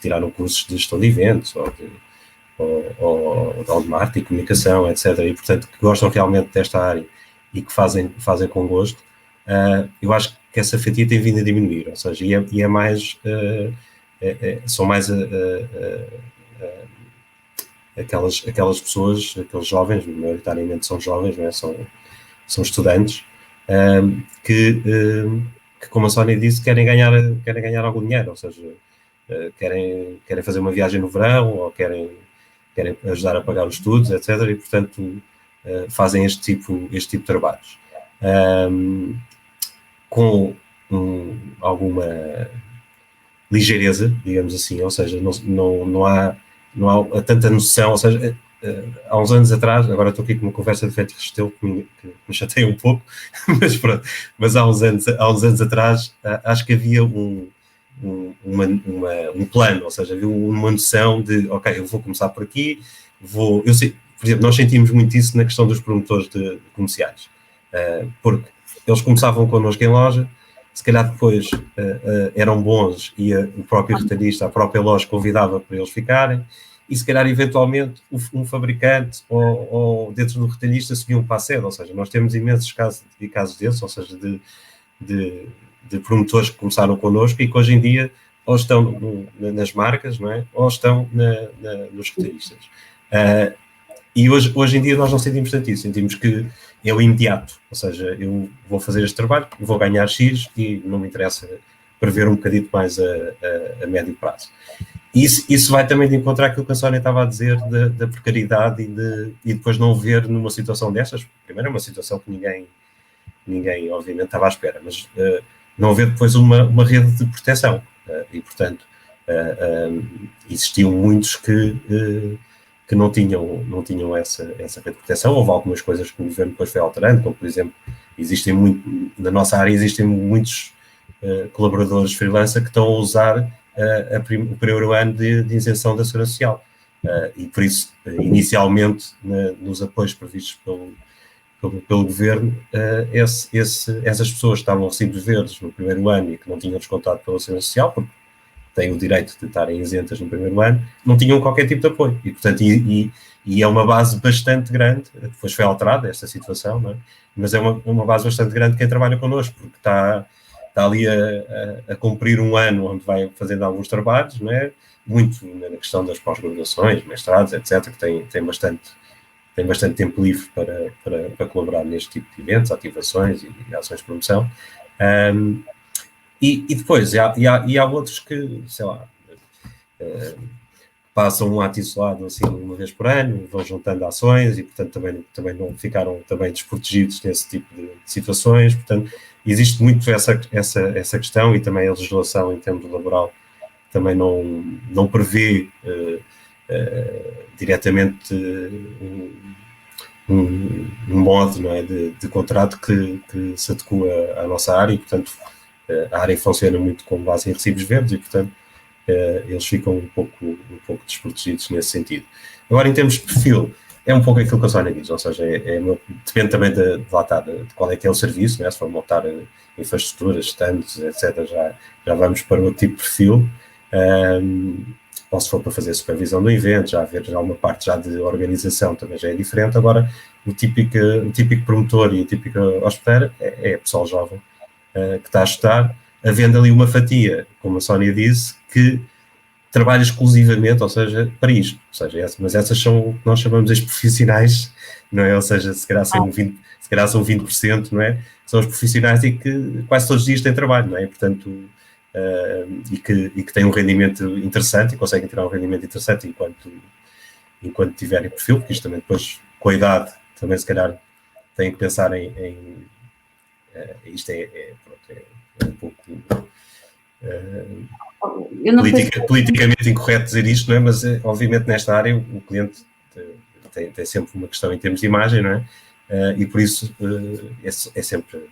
[SPEAKER 2] tiraram cursos de gestão de eventos, ou de marketing, comunicação, etc., e portanto que gostam realmente desta área e que fazem com gosto, eu acho que essa fatia tem vindo a diminuir, ou seja, e é mais, são mais aquelas pessoas, aqueles jovens, maioritariamente são jovens, não é? São estudantes, que como a Sónia disse, querem ganhar algum dinheiro, ou seja, querem fazer uma viagem no verão, ou querem ajudar a pagar os estudos, etc., e portanto fazem este tipo de trabalhos. Com alguma ligeireza, digamos assim, ou seja, não há tanta noção, ou seja, há uns anos atrás, agora estou aqui com uma conversa de Félix Restelo que me chateia um pouco, mas pronto, mas há uns anos atrás, acho que havia um plano, ou seja, havia uma noção de, ok, eu vou começar por aqui, eu sei, por exemplo, nós sentimos muito isso na questão dos promotores comerciais, porque eles começavam connosco em loja, se calhar depois eram bons e o próprio retalhista, a própria loja convidava para eles ficarem, e se calhar eventualmente um fabricante ou dentro do retalhista subiam para a sede, ou seja, nós temos imensos casos desses, ou seja, de promotores que começaram connosco e que hoje em dia ou estão nas marcas, não é? Ou estão nos retalhistas. E hoje em dia nós não sentimos tanto isso, sentimos que é o imediato, ou seja, eu vou fazer este trabalho, vou ganhar X e não me interessa prever um bocadinho mais a médio prazo. Isso vai também de encontrar aquilo que a Sónia estava a dizer da precariedade e depois não ver numa situação destas, primeiro é uma situação que ninguém obviamente estava à espera, mas não haver depois uma rede de proteção e portanto existiam muitos que não tinham essa rede de proteção. Houve algumas coisas que o governo depois foi alterando, como por exemplo, na nossa área existem muitos colaboradores freelancer que estão a usar o primeiro ano de isenção da Segurança Social. E por isso, inicialmente, nos apoios previstos pelo governo, essas pessoas que estavam recibos verdes no primeiro ano e que não tinham descontado pela Segurança Social, porque têm o direito de estarem isentas no primeiro ano, não tinham qualquer tipo de apoio. E, portanto, é uma base bastante grande, depois foi alterada esta situação, não é? Mas é uma base bastante grande de quem trabalha connosco, porque está ali a cumprir um ano onde vai fazendo alguns trabalhos, não é? Muito na questão das pós-graduações, mestrados, etc., que tem bastante tempo livre para colaborar neste tipo de eventos, ativações e ações de promoção. E depois, há outros que, sei lá, passam um ato isolado assim uma vez por ano, vão juntando ações e, portanto, também não ficaram também desprotegidos nesse tipo de situações. Portanto, existe muito essa questão e também a legislação em termos laboral também não prevê diretamente um modo, não é, de contrato que se adequa à nossa área e, portanto, a área funciona muito com base em recibos verdes e, portanto, eles ficam um pouco desprotegidos nesse sentido. Agora, em termos de perfil, é um pouco aquilo que a Sónia diz, ou seja, depende também de qual é que é o serviço, né? Se for montar infraestruturas, stands, etc., já vamos para outro tipo de perfil, ou se for para fazer supervisão do evento, já uma parte já de organização também já é diferente. Agora, o típico promotor e a típica hospedeira é pessoal jovem, que está a estudar. havendo ali uma fatia, como a Sónia disse, que trabalha exclusivamente, ou seja, para isto. Ou seja, mas essas são o que nós chamamos de profissionais, não é? Ou seja, se calhar são 20%, não é? São os profissionais e que quase todos os dias têm trabalho, não é? Portanto, e que têm um rendimento interessante e conseguem tirar um rendimento interessante enquanto tiverem perfil, porque isto também depois, com a idade, também se calhar têm que pensar isto é um pouco politicamente incorreto dizer isto, não é? Mas obviamente nesta área o cliente tem sempre uma questão em termos de imagem, não é? E por isso é sempre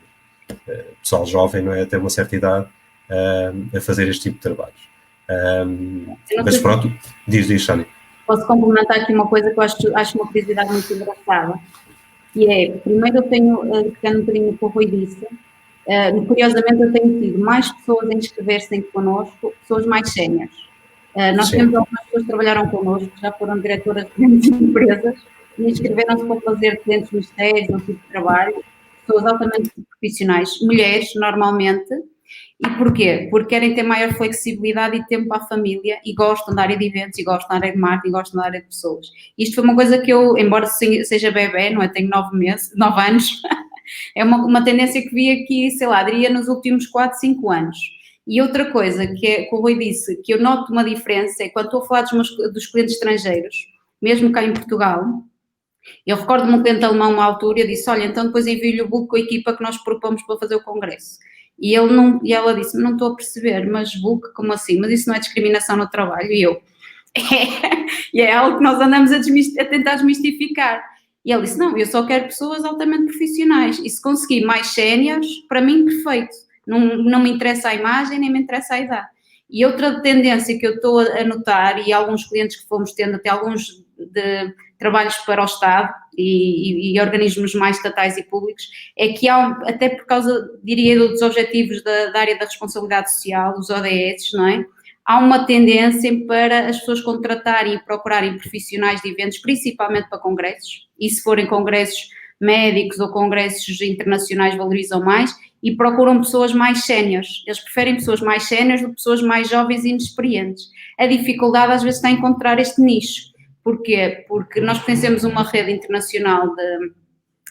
[SPEAKER 2] pessoal jovem, não é? Até uma certa idade a fazer este tipo de trabalhos. Mas pronto, diz, Sónia.
[SPEAKER 3] Posso complementar aqui uma coisa que eu acho uma curiosidade muito engraçada, que é, primeiro eu tenho, pegando um bocadinho o que o Rui disse, curiosamente eu tenho tido mais pessoas a inscrever-se connosco, pessoas mais séniores. Nós temos algumas pessoas que trabalharam connosco, que já foram diretoras de grandes empresas, e inscreveram-se para fazer clientes mistérios, um tipo de trabalho, pessoas altamente profissionais, mulheres normalmente. E porquê? Porque querem ter maior flexibilidade e tempo para a família e gostam da área de eventos, e gostam da área de marketing, e gostam da área de pessoas. Isto foi uma coisa que eu, embora seja bebê, não é? Tenho 9 anos, é uma tendência que vi aqui, sei lá, diria nos últimos 4, 5 anos. E outra coisa que o Rui disse, que eu noto uma diferença, é quando estou a falar dos clientes estrangeiros, mesmo cá em Portugal, eu recordo-me um cliente alemão uma altura, eu disse, olha, então depois envio-lhe o book com a equipa que nós propomos para fazer o congresso. E ela disse, não estou a perceber, mas book, como assim? Mas isso não é discriminação no trabalho? E eu, e é algo que nós andamos a tentar desmistificar. E ele disse, não, eu só quero pessoas altamente profissionais, e se conseguir mais séniores, para mim, perfeito. Não me interessa a imagem, nem me interessa a idade. E outra tendência que eu estou a notar, e alguns clientes que fomos tendo, até alguns de trabalhos para o Estado e organismos mais estatais e públicos, é que há, até por causa, diria, dos objetivos da área da responsabilidade social, os ODS, não é? Há uma tendência para as pessoas contratarem e procurarem profissionais de eventos, principalmente para congressos, e se forem congressos médicos ou congressos internacionais valorizam mais, e procuram pessoas mais séniores. Eles preferem pessoas mais séniores do que pessoas mais jovens e inexperientes. A dificuldade às vezes está em encontrar este nicho. Porquê? Porque nós pertencemos a uma rede internacional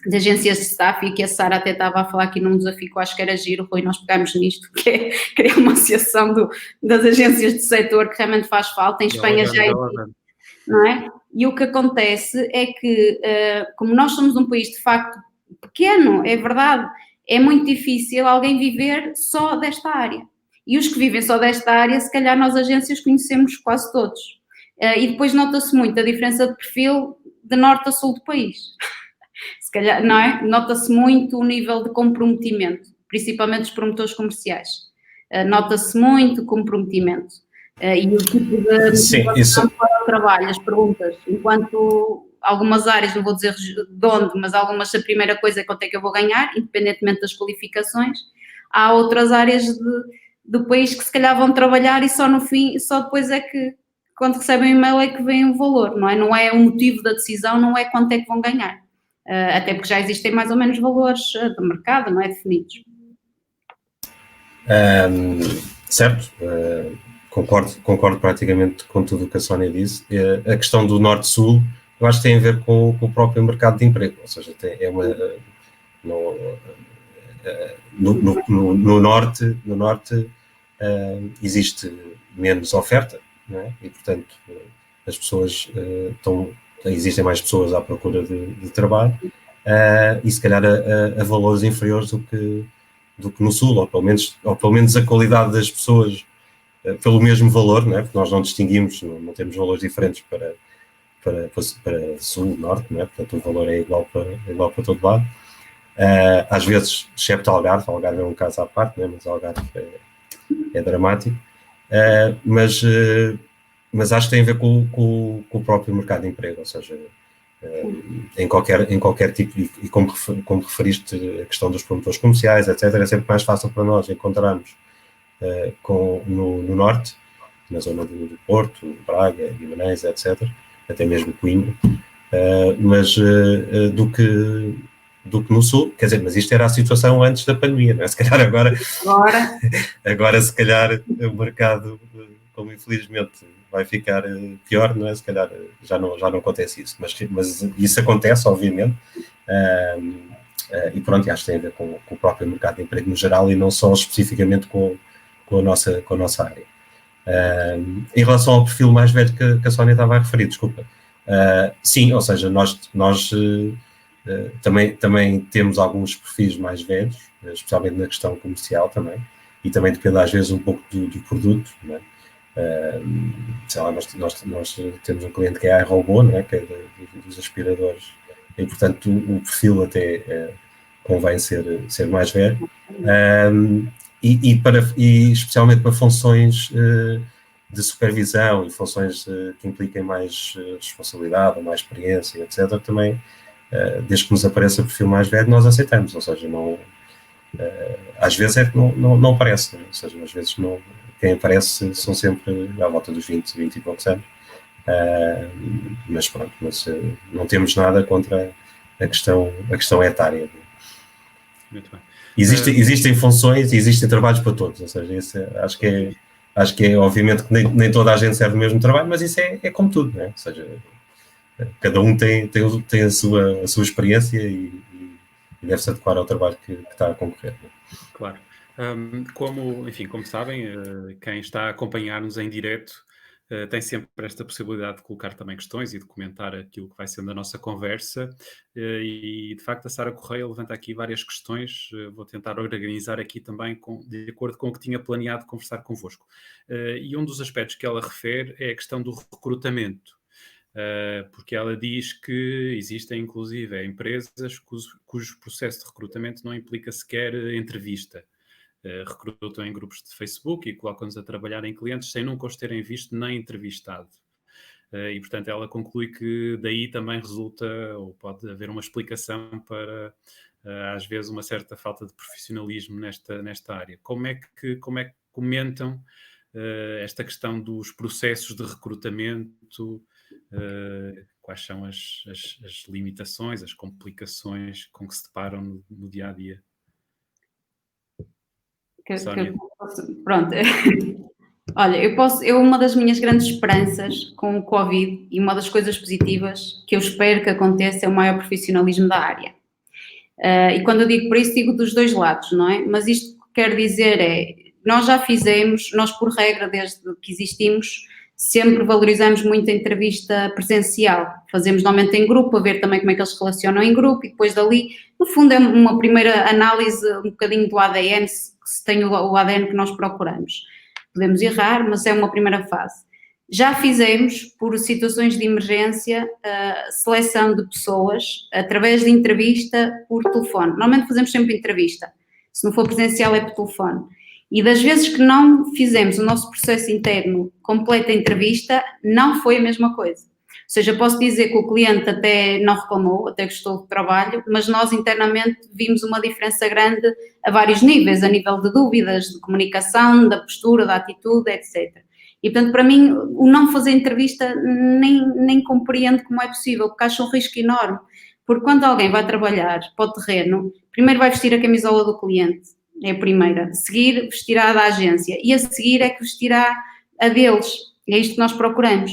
[SPEAKER 3] de agências de staff, e que a Sara até estava a falar aqui num desafio que eu acho que era giro, Rui, nós pegámos nisto, que é criar uma associação das agências de setor, que realmente faz falta. Em Espanha já existe, não é? E o que acontece é que, como nós somos um país de facto pequeno, é verdade, é muito difícil alguém viver só desta área. E os que vivem só desta área, se calhar nós agências conhecemos quase todos. E depois nota-se muito a diferença de perfil de norte a sul do país. Se calhar, não é? Nota-se muito o nível de comprometimento, principalmente dos promotores comerciais. Nota-se muito o comprometimento. E o tipo de motivação para o trabalho, as perguntas. Enquanto algumas áreas, não vou dizer de onde, mas algumas, a primeira coisa é quanto é que eu vou ganhar, independentemente das qualificações. Há outras áreas do país que se calhar vão trabalhar e só no fim, só depois é que, quando recebem o e-mail, é que vem o valor, não é? Não é o motivo da decisão, não é quanto é que vão ganhar. Até porque já existem mais ou menos valores do mercado, não é? Definidos.
[SPEAKER 2] Certo. Concordo praticamente com tudo o que a Sónia disse. A questão do norte-sul, eu acho que tem a ver com o próprio mercado de emprego, ou seja, no norte existe menos oferta, não é? E portanto as pessoas existem mais pessoas à procura de trabalho, e se calhar a valores inferiores do que no sul, ou pelo menos a qualidade das pessoas pelo mesmo valor, não é? Porque nós não distinguimos, não temos valores diferentes para sul, norte, não é? Portanto o valor é igual para todo lado. Às vezes, excepto Algarve é um caso à parte, não é? Mas Algarve é dramático. Mas acho que tem a ver com o próprio mercado de emprego, ou seja, em qualquer tipo, e como referiste a questão dos promotores comerciais, etc., é sempre mais fácil para nós encontrarmos no norte, na zona do Porto, Braga, Guimarães, etc., até mesmo Coimbra, mas do do que no Sul, quer dizer, mas isto era a situação antes da pandemia, não é? Se calhar agora se calhar o mercado, como infelizmente vai ficar pior, não é? Se calhar já não acontece isso, mas isso acontece, obviamente, e pronto, acho que tem a ver com o próprio mercado de emprego no geral e não só especificamente com a nossa área. Em relação ao perfil mais velho que a Sónia estava a referir, desculpa, sim, ou seja, nós também temos alguns perfis mais velhos, especialmente na questão comercial também, e também depende às vezes um pouco do produto, não é? Sei lá, nós temos um cliente que é a iRobot, não é? Que é dos aspiradores, e portanto o perfil até convém ser mais velho, e especialmente para funções de supervisão e funções que impliquem mais responsabilidade, mais experiência, etc., também, desde que nos apareça o perfil mais velho, nós aceitamos, ou seja, não, às vezes é que não aparece, né? Ou seja, às vezes quem aparece são sempre à volta dos 20 e poucos anos, mas pronto, não temos nada contra a questão etária.
[SPEAKER 1] Muito bem.
[SPEAKER 2] Existem funções e existem trabalhos para todos, ou seja, isso acho que é obviamente que nem toda a gente serve o mesmo trabalho, mas isso é como tudo, né? Ou seja, cada um tem a sua experiência e deve-se adequar ao trabalho que está a concorrer. Né?
[SPEAKER 1] Claro. Como sabem, quem está a acompanhar-nos em direto tem sempre esta possibilidade de colocar também questões e de comentar aquilo que vai sendo a nossa conversa, e de facto a Sara Correia levanta aqui várias questões. Vou tentar organizar aqui também de acordo com o que tinha planeado conversar convosco. E um dos aspectos que ela refere é a questão do recrutamento. Porque ela diz que existem inclusive empresas cujo processo de recrutamento não implica sequer entrevista. Recrutam em grupos de Facebook e colocam-nos a trabalhar em clientes sem nunca os terem visto nem entrevistado. E, portanto, ela conclui que daí também resulta, ou pode haver uma explicação para, às vezes, uma certa falta de profissionalismo nesta área. Como é que comentam esta questão dos processos de recrutamento? Quais são as limitações, as complicações com que se deparam no dia-a-dia?
[SPEAKER 3] Pronto. Olha, uma das minhas grandes esperanças com o Covid e uma das coisas positivas que eu espero que aconteça é o maior profissionalismo da área. E quando eu digo por isso, digo dos dois lados, não é? Mas isto que quero dizer nós por regra, desde que existimos, sempre valorizamos muito a entrevista presencial. Fazemos normalmente em grupo, a ver também como é que eles se relacionam em grupo, e depois dali, no fundo, é uma primeira análise um bocadinho do ADN, se tem o ADN que nós procuramos. Podemos errar, mas é uma primeira fase. Já fizemos, por situações de emergência, seleção de pessoas através de entrevista por telefone. Normalmente fazemos sempre entrevista. Se não for presencial, é por telefone. E das vezes que não fizemos o nosso processo interno completo de entrevista, não foi a mesma coisa. Ou seja, posso dizer que o cliente até não reclamou, até gostou do trabalho, mas nós internamente vimos uma diferença grande a vários níveis, a nível de dúvidas, de comunicação, da postura, da atitude, etc. E, portanto, para mim, o não fazer entrevista nem compreendo como é possível, porque acho um risco enorme. Porque quando alguém vai trabalhar para o terreno, primeiro vai vestir a camisola do cliente, é a primeira. A seguir, vestirá a da agência. E a seguir é que vestirá a deles. É isto que nós procuramos.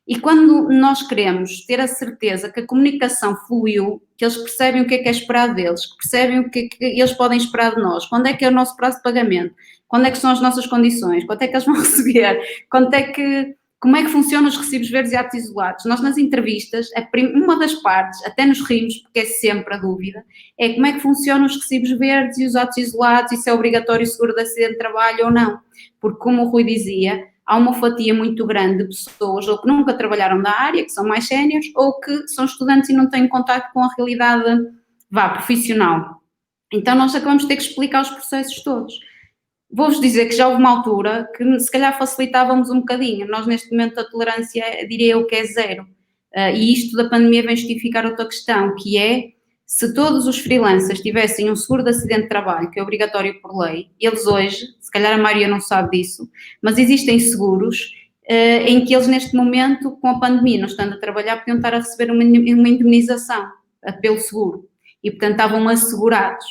[SPEAKER 3] E quando nós queremos ter a certeza que a comunicação fluiu, que eles percebem o que é esperado deles, que percebem o que é que eles podem esperar de nós, quando é que é o nosso prazo de pagamento, quando é que são as nossas condições, quanto é que eles vão receber, como é que funcionam os recibos verdes e atos isolados. Nós nas entrevistas, uma das partes, até nos rimos, porque é sempre a dúvida, é como é que funcionam os recibos verdes e os atos isolados, e se é obrigatório o seguro de acidente de trabalho ou não. Porque, como o Rui dizia, há uma fatia muito grande de pessoas ou que nunca trabalharam na área, que são mais séniores, ou que são estudantes e não têm contato com a realidade profissional. Então nós acabamos de ter que explicar os processos todos. Vou-vos dizer que já houve uma altura que se calhar facilitávamos um bocadinho. Nós neste momento a tolerância, diria eu que é 0. E isto da pandemia vem justificar outra questão, que é, se todos os freelancers tivessem um seguro de acidente de trabalho, que é obrigatório por lei, eles hoje, se calhar a maioria não sabe disso, mas existem seguros em que eles neste momento, com a pandemia, não estando a trabalhar, podiam estar a receber uma indemnização pelo seguro. e, portanto, estavam assegurados.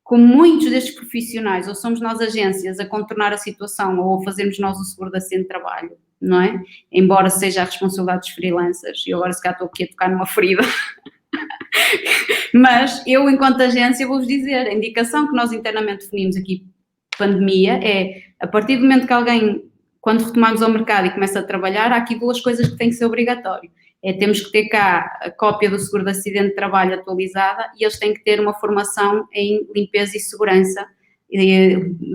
[SPEAKER 3] Como muitos destes profissionais, ou somos nós agências a contornar a situação, ou fazemos nós o seguro de acidente de trabalho, não é? Embora seja a responsabilidade dos freelancers, e agora se calhar estou aqui a tocar numa ferida. Mas eu, enquanto agência, vou-vos dizer, a indicação que nós internamente definimos aqui, pandemia, é a partir do momento que alguém, quando retomamos ao mercado e começa a trabalhar, há aqui duas coisas que têm que ser obrigatório. Temos que ter cá a cópia do seguro de acidente de trabalho atualizada e eles têm que ter uma formação em limpeza e segurança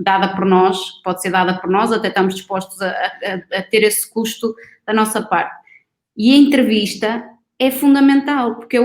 [SPEAKER 3] dada por nós, pode ser dada por nós, até estamos dispostos a ter esse custo da nossa parte. E a entrevista é fundamental, porque é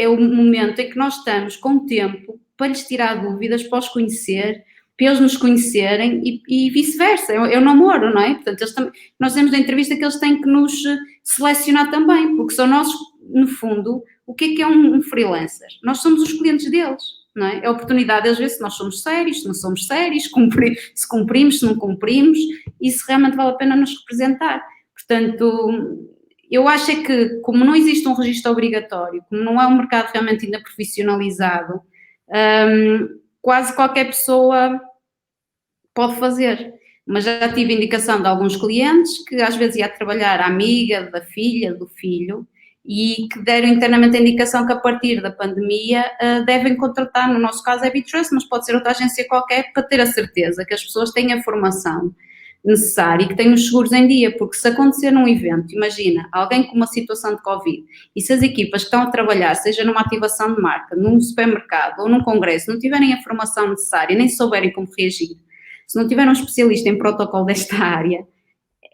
[SPEAKER 3] o momento em que nós estamos com tempo para lhes tirar dúvidas, para os conhecer, para eles nos conhecerem e vice-versa, é o namoro, não é? Portanto, nós temos a entrevista que eles têm que nos selecionar também, porque são nós, no fundo, o que é um freelancer? Nós somos os clientes deles, não é? É a oportunidade deles ver se nós somos sérios, se não somos sérios, se cumprimos, se não cumprimos, e se realmente vale a pena nos representar. Portanto, eu acho é que, como não existe um registro obrigatório, como não é um mercado realmente ainda profissionalizado, quase qualquer pessoa pode fazer, mas já tive indicação de alguns clientes que às vezes ia trabalhar a amiga da filha, do filho, e que deram internamente a indicação que a partir da pandemia devem contratar, no nosso caso é Bitrust, mas pode ser outra agência qualquer, para ter a certeza que as pessoas têm a formação necessária e que têm os seguros em dia, porque se acontecer num evento, imagina, alguém com uma situação de Covid, e se as equipas que estão a trabalhar, seja numa ativação de marca, num supermercado ou num congresso, não tiverem a formação necessária, nem souberem como reagir, se não tiver um especialista em protocolo desta área,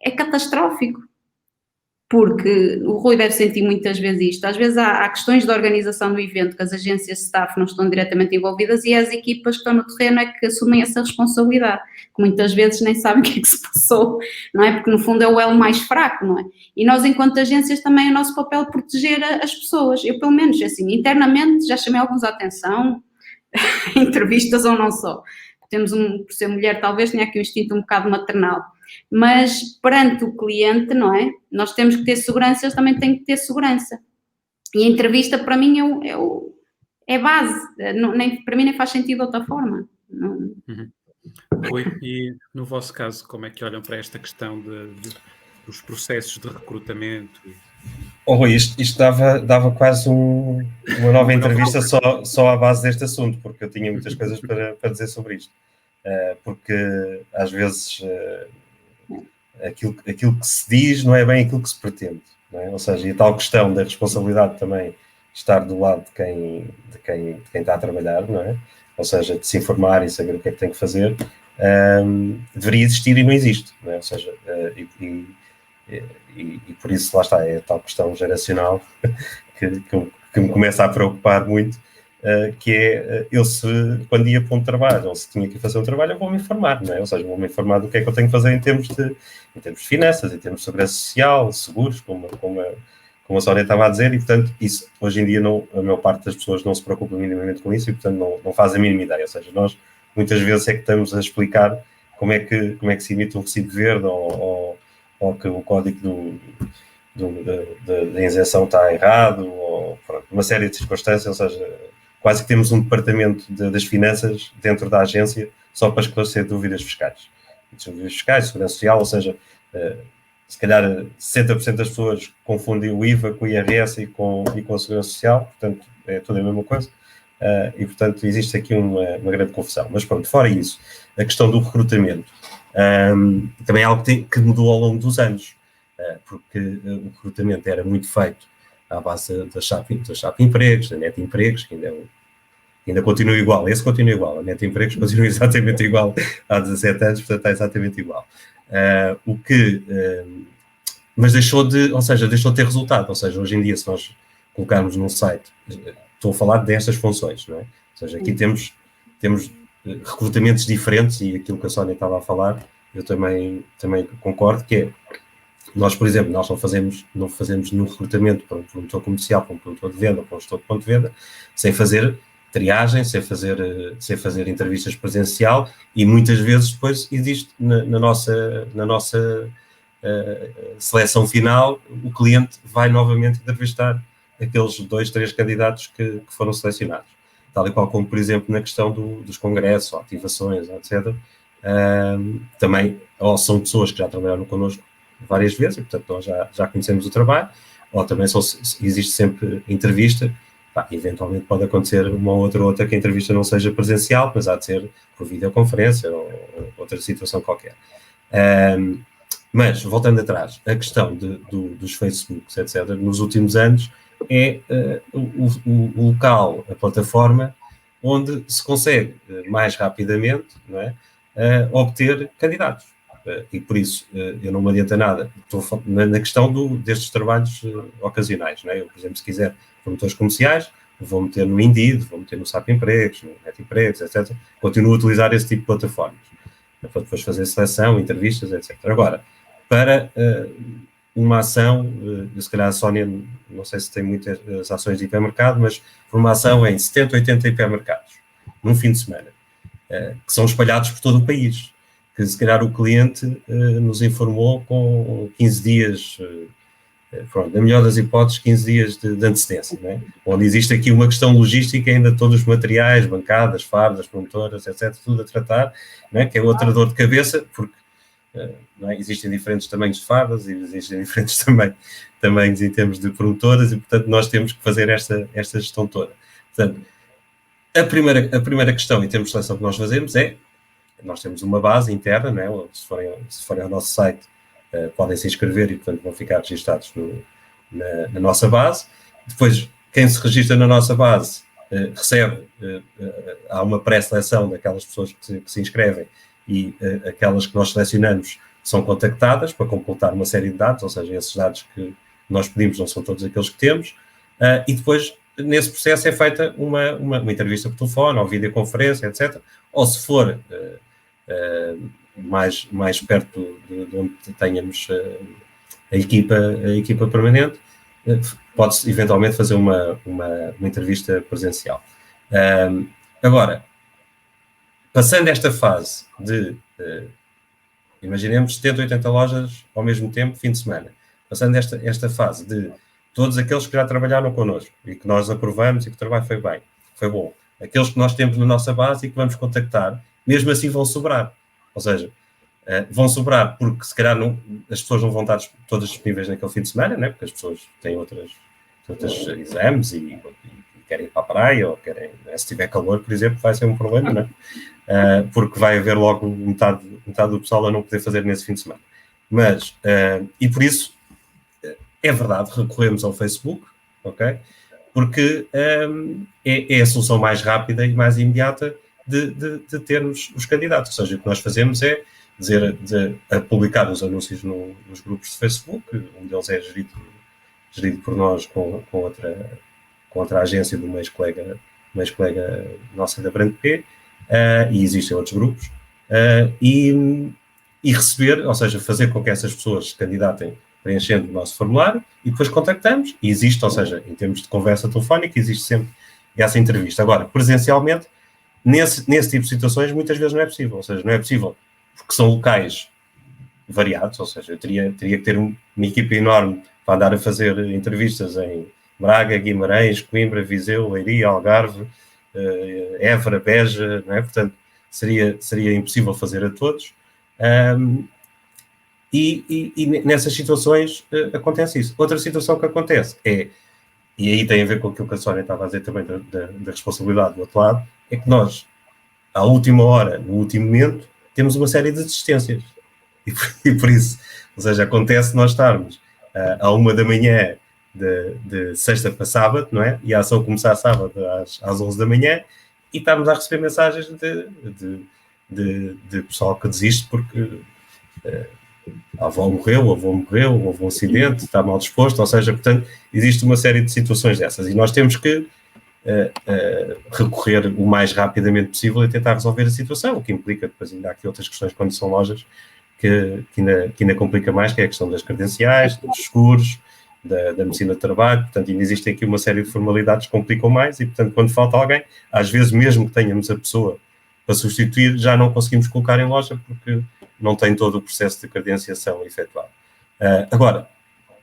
[SPEAKER 3] é catastrófico. Porque o Rui deve sentir muitas vezes isto. Às vezes há questões de organização do evento que as agências de staff não estão diretamente envolvidas e as equipas que estão no terreno é que assumem essa responsabilidade, que muitas vezes nem sabem o que é que se passou, não é? Porque no fundo é o elo mais fraco, não é? E nós, enquanto agências, também é o nosso papel proteger as pessoas. Eu, pelo menos, assim, internamente já chamei alguns à atenção, entrevistas ou não só. Por ser mulher, talvez tenha aqui um instinto um bocado maternal. Mas perante o cliente, não é? Nós temos que ter segurança, eles também têm que ter segurança. E a entrevista, para mim, é base. Para mim, nem faz sentido de outra forma. Não.
[SPEAKER 1] Oi, e no vosso caso, como é que olham para esta questão dos processos de recrutamento?
[SPEAKER 2] Rui, isto dava quase uma nova entrevista só à base deste assunto, porque eu tinha muitas coisas para dizer sobre isto. Porque, às vezes, aquilo que se diz não é bem aquilo que se pretende. Não é? Ou seja, e a tal questão da responsabilidade também estar do lado de quem está a trabalhar, não é? Ou seja, de se informar e saber o que é que tem que fazer, deveria existir e não existe. Não é? Ou seja, e por isso, lá está, é a tal questão geracional que me começa a preocupar muito, que é, quando ia para um trabalho, ou se tinha que fazer um trabalho, eu vou-me informar, não é? Ou seja, vou-me informar do que é que eu tenho que fazer em termos de finanças, em termos de segurança social, seguros, como a Sónia estava a dizer, e, portanto, isso, hoje em dia, a maior parte das pessoas não se preocupa minimamente com isso e, portanto, não faz a mínima ideia. Ou seja, nós, muitas vezes, é que estamos a explicar como é que se emite um recibo verde ou que o código da isenção está errado, ou pronto, uma série de circunstâncias, ou seja, quase que temos um departamento das finanças dentro da agência só para esclarecer dúvidas fiscais. Dúvidas fiscais, segurança social, ou seja, se calhar 60% das pessoas confundem o IVA com o IRS e com a segurança social, portanto, é tudo a mesma coisa. E, portanto, existe aqui uma grande confusão. Mas, pronto, fora isso, a questão do recrutamento também é algo que mudou ao longo dos anos, porque o recrutamento era muito feito à base da Chap Empregos, da Net Empregos, que ainda continua igual. Esse continua igual. A Net Empregos continua exatamente igual há 17 anos, portanto está exatamente igual. Mas deixou de ter resultado. Ou seja, hoje em dia, se nós colocarmos num site, estou a falar destas funções, não é? Ou seja, aqui temos recrutamentos diferentes, e aquilo que a Sónia estava a falar, eu também concordo, que é, nós, por exemplo, nós não fazemos nenhum recrutamento para um promotor comercial, para um promotor de venda, para um gestor de ponto de venda, sem fazer triagem, sem fazer entrevistas presencial, e muitas vezes depois existe na nossa seleção final, o cliente vai novamente entrevistar aqueles 2, 3 candidatos que foram selecionados. tal e qual como, por exemplo, na questão dos congressos, ou ativações, etc. Também, ou são pessoas que já trabalharam connosco várias vezes, e, portanto, nós já conhecemos o trabalho, ou também existe sempre entrevista. Eventualmente pode acontecer uma ou outra que a entrevista não seja presencial, mas há de ser por videoconferência ou outra situação qualquer. Mas, voltando atrás, a questão dos Facebooks, etc., nos últimos anos é o local, a plataforma, onde se consegue mais rapidamente, não é, obter candidatos. E por isso, eu não me adianta nada. Estou na questão destes trabalhos ocasionais. Não é? Eu, por exemplo, se quiser promotores comerciais, vou meter no Indeed, vou meter no SAP Empregos, no Net Empregos, etc. Continuo a utilizar esse tipo de plataformas para depois fazer seleção, entrevistas, etc. Agora, para uma ação, se calhar a Sónia, não sei se tem muitas ações de hipermercado, mas por uma ação em 70, 80 hipermercados, num fim de semana, que são espalhados por todo o país, que se calhar o cliente nos informou com 15 dias, pronto, na melhor das hipóteses, 15 dias de antecedência, não é? Onde existe aqui uma questão logística ainda, todos os materiais, bancadas, fardas, promotoras, etc., tudo a tratar, não é? Que é outra dor de cabeça, porque não é? Existem diferentes tamanhos de fardas e existem diferentes tamanhos em termos de promotoras e, portanto, nós temos que fazer esta gestão toda. Portanto, a primeira questão em termos de seleção que nós fazemos é, nós temos uma base interna, não é? Se forem ao nosso site, podem se inscrever e, portanto, vão ficar registados na nossa base. Depois, quem se registra na nossa base recebe, há uma pré-seleção daquelas pessoas que se inscrevem e aquelas que nós selecionamos são contactadas para completar uma série de dados, ou seja, esses dados que nós pedimos não são todos aqueles que temos, e depois, nesse processo, é feita uma entrevista por telefone ou videoconferência, etc. Ou se for mais perto de onde tenhamos a equipa permanente, pode-se eventualmente fazer uma entrevista presencial. Agora, passando esta fase de, imaginemos 70, 80 lojas ao mesmo tempo, fim de semana, passando esta fase de todos aqueles que já trabalharam connosco e que nós aprovamos e que o trabalho foi bem, foi bom, aqueles que nós temos na nossa base e que vamos contactar, mesmo assim vão sobrar. Ou seja, vão sobrar porque se calhar as pessoas não vão estar todas disponíveis naquele fim de semana, né? Porque as pessoas têm outros exames e querem ir para a praia ou querem, se tiver calor, por exemplo, vai ser um problema, não é? Porque vai haver logo metade do pessoal a não poder fazer nesse fim de semana. Mas, e por isso, é verdade, recorremos ao Facebook, ok? Porque é a solução mais rápida e mais imediata de termos os candidatos. Ou seja, o que nós fazemos é publicar os anúncios nos grupos de Facebook, um deles é gerido por nós com outra agência de uma ex-colega nossa da Brand P, e existem outros grupos, e receber, ou seja, fazer com que essas pessoas se candidatem preenchendo o nosso formulário e depois contactamos, e existe, ou seja, em termos de conversa telefónica, existe sempre essa entrevista. Agora, presencialmente, nesse tipo de situações, muitas vezes não é possível, ou seja, não é possível porque são locais variados, ou seja, eu teria que ter uma equipa enorme para andar a fazer entrevistas em Braga, Guimarães, Coimbra, Viseu, Leiria, Algarve, Évora, Beja, não é? Portanto, seria impossível fazer a todos. E nessas situações acontece isso. Outra situação que acontece e aí tem a ver com aquilo que a Sónia estava a dizer também da responsabilidade do outro lado, é que nós, à última hora, no último momento, temos uma série de desistências. E por isso, ou seja, acontece nós estarmos à 1 da manhã de sexta para sábado, não é? E a ação começar sábado às 11 da manhã e estamos a receber mensagens de pessoal que desiste porque a avó morreu, o avô morreu, houve um acidente, está mal disposto, ou seja, portanto, existe uma série de situações dessas e nós temos que recorrer o mais rapidamente possível e tentar resolver a situação, o que implica, depois ainda há aqui outras questões quando são lojas que ainda complica mais, que é a questão das credenciais, dos seguros, da medicina de trabalho, portanto ainda existem aqui uma série de formalidades que complicam mais e, portanto, quando falta alguém, às vezes mesmo que tenhamos a pessoa para substituir, já não conseguimos colocar em loja porque não tem todo o processo de credenciação efetuado. Agora,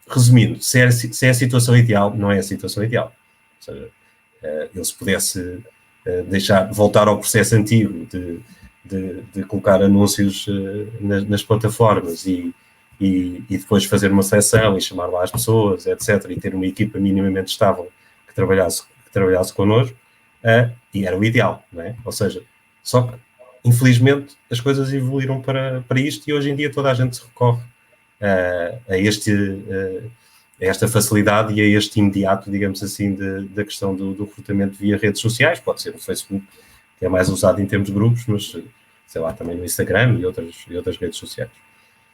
[SPEAKER 2] resumindo, se é a situação ideal, não é a situação ideal. Ou seja, eu se pudesse voltar ao processo antigo de colocar anúncios nas plataformas e depois fazer uma seleção e chamar lá as pessoas, etc., e ter uma equipa minimamente estável que trabalhasse connosco, e era o ideal, não é? Ou seja, só que, infelizmente, as coisas evoluíram para isto e hoje em dia toda a gente se recorre a esta facilidade e a este imediato, digamos assim, da questão do recrutamento via redes sociais. Pode ser o Facebook, que é mais usado em termos de grupos, mas, sei lá, também no Instagram e outras redes sociais.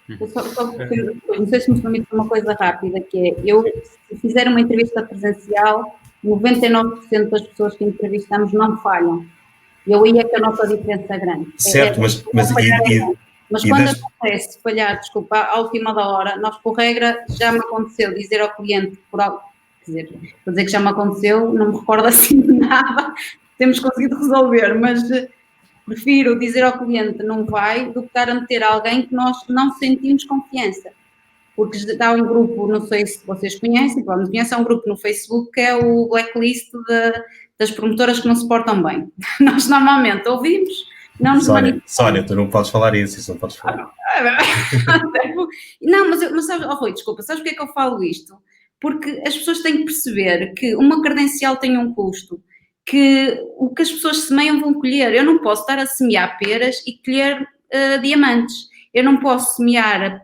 [SPEAKER 3] Não sei se me permite uma coisa rápida, que é, se fizer uma entrevista presencial, 99% das pessoas que entrevistamos não falham. E aí é que a nossa diferença é grande.
[SPEAKER 2] Certo, mas
[SPEAKER 3] quando acontece falhar, desculpa, à última da hora, nós, por regra, já me aconteceu dizer ao cliente, quer dizer, vou dizer que já me aconteceu, não me recordo assim de nada, temos conseguido resolver, mas prefiro dizer ao cliente não vai do que estar a meter alguém que nós não sentimos confiança. Porque há um grupo, não sei se vocês conhecem, há um grupo no Facebook que é o blacklist das promotoras que não se portam bem. Nós normalmente ouvimos, não nos manifestamos.
[SPEAKER 2] Sónia, tu não podes falar isso não podes falar.
[SPEAKER 3] Não, mas sabes, Rui, desculpa, sabes porque é que eu falo isto? Porque as pessoas têm que perceber que uma credencial tem um custo, que o que as pessoas semeiam vão colher. Eu não posso estar a semear peras e colher diamantes. Eu não posso semear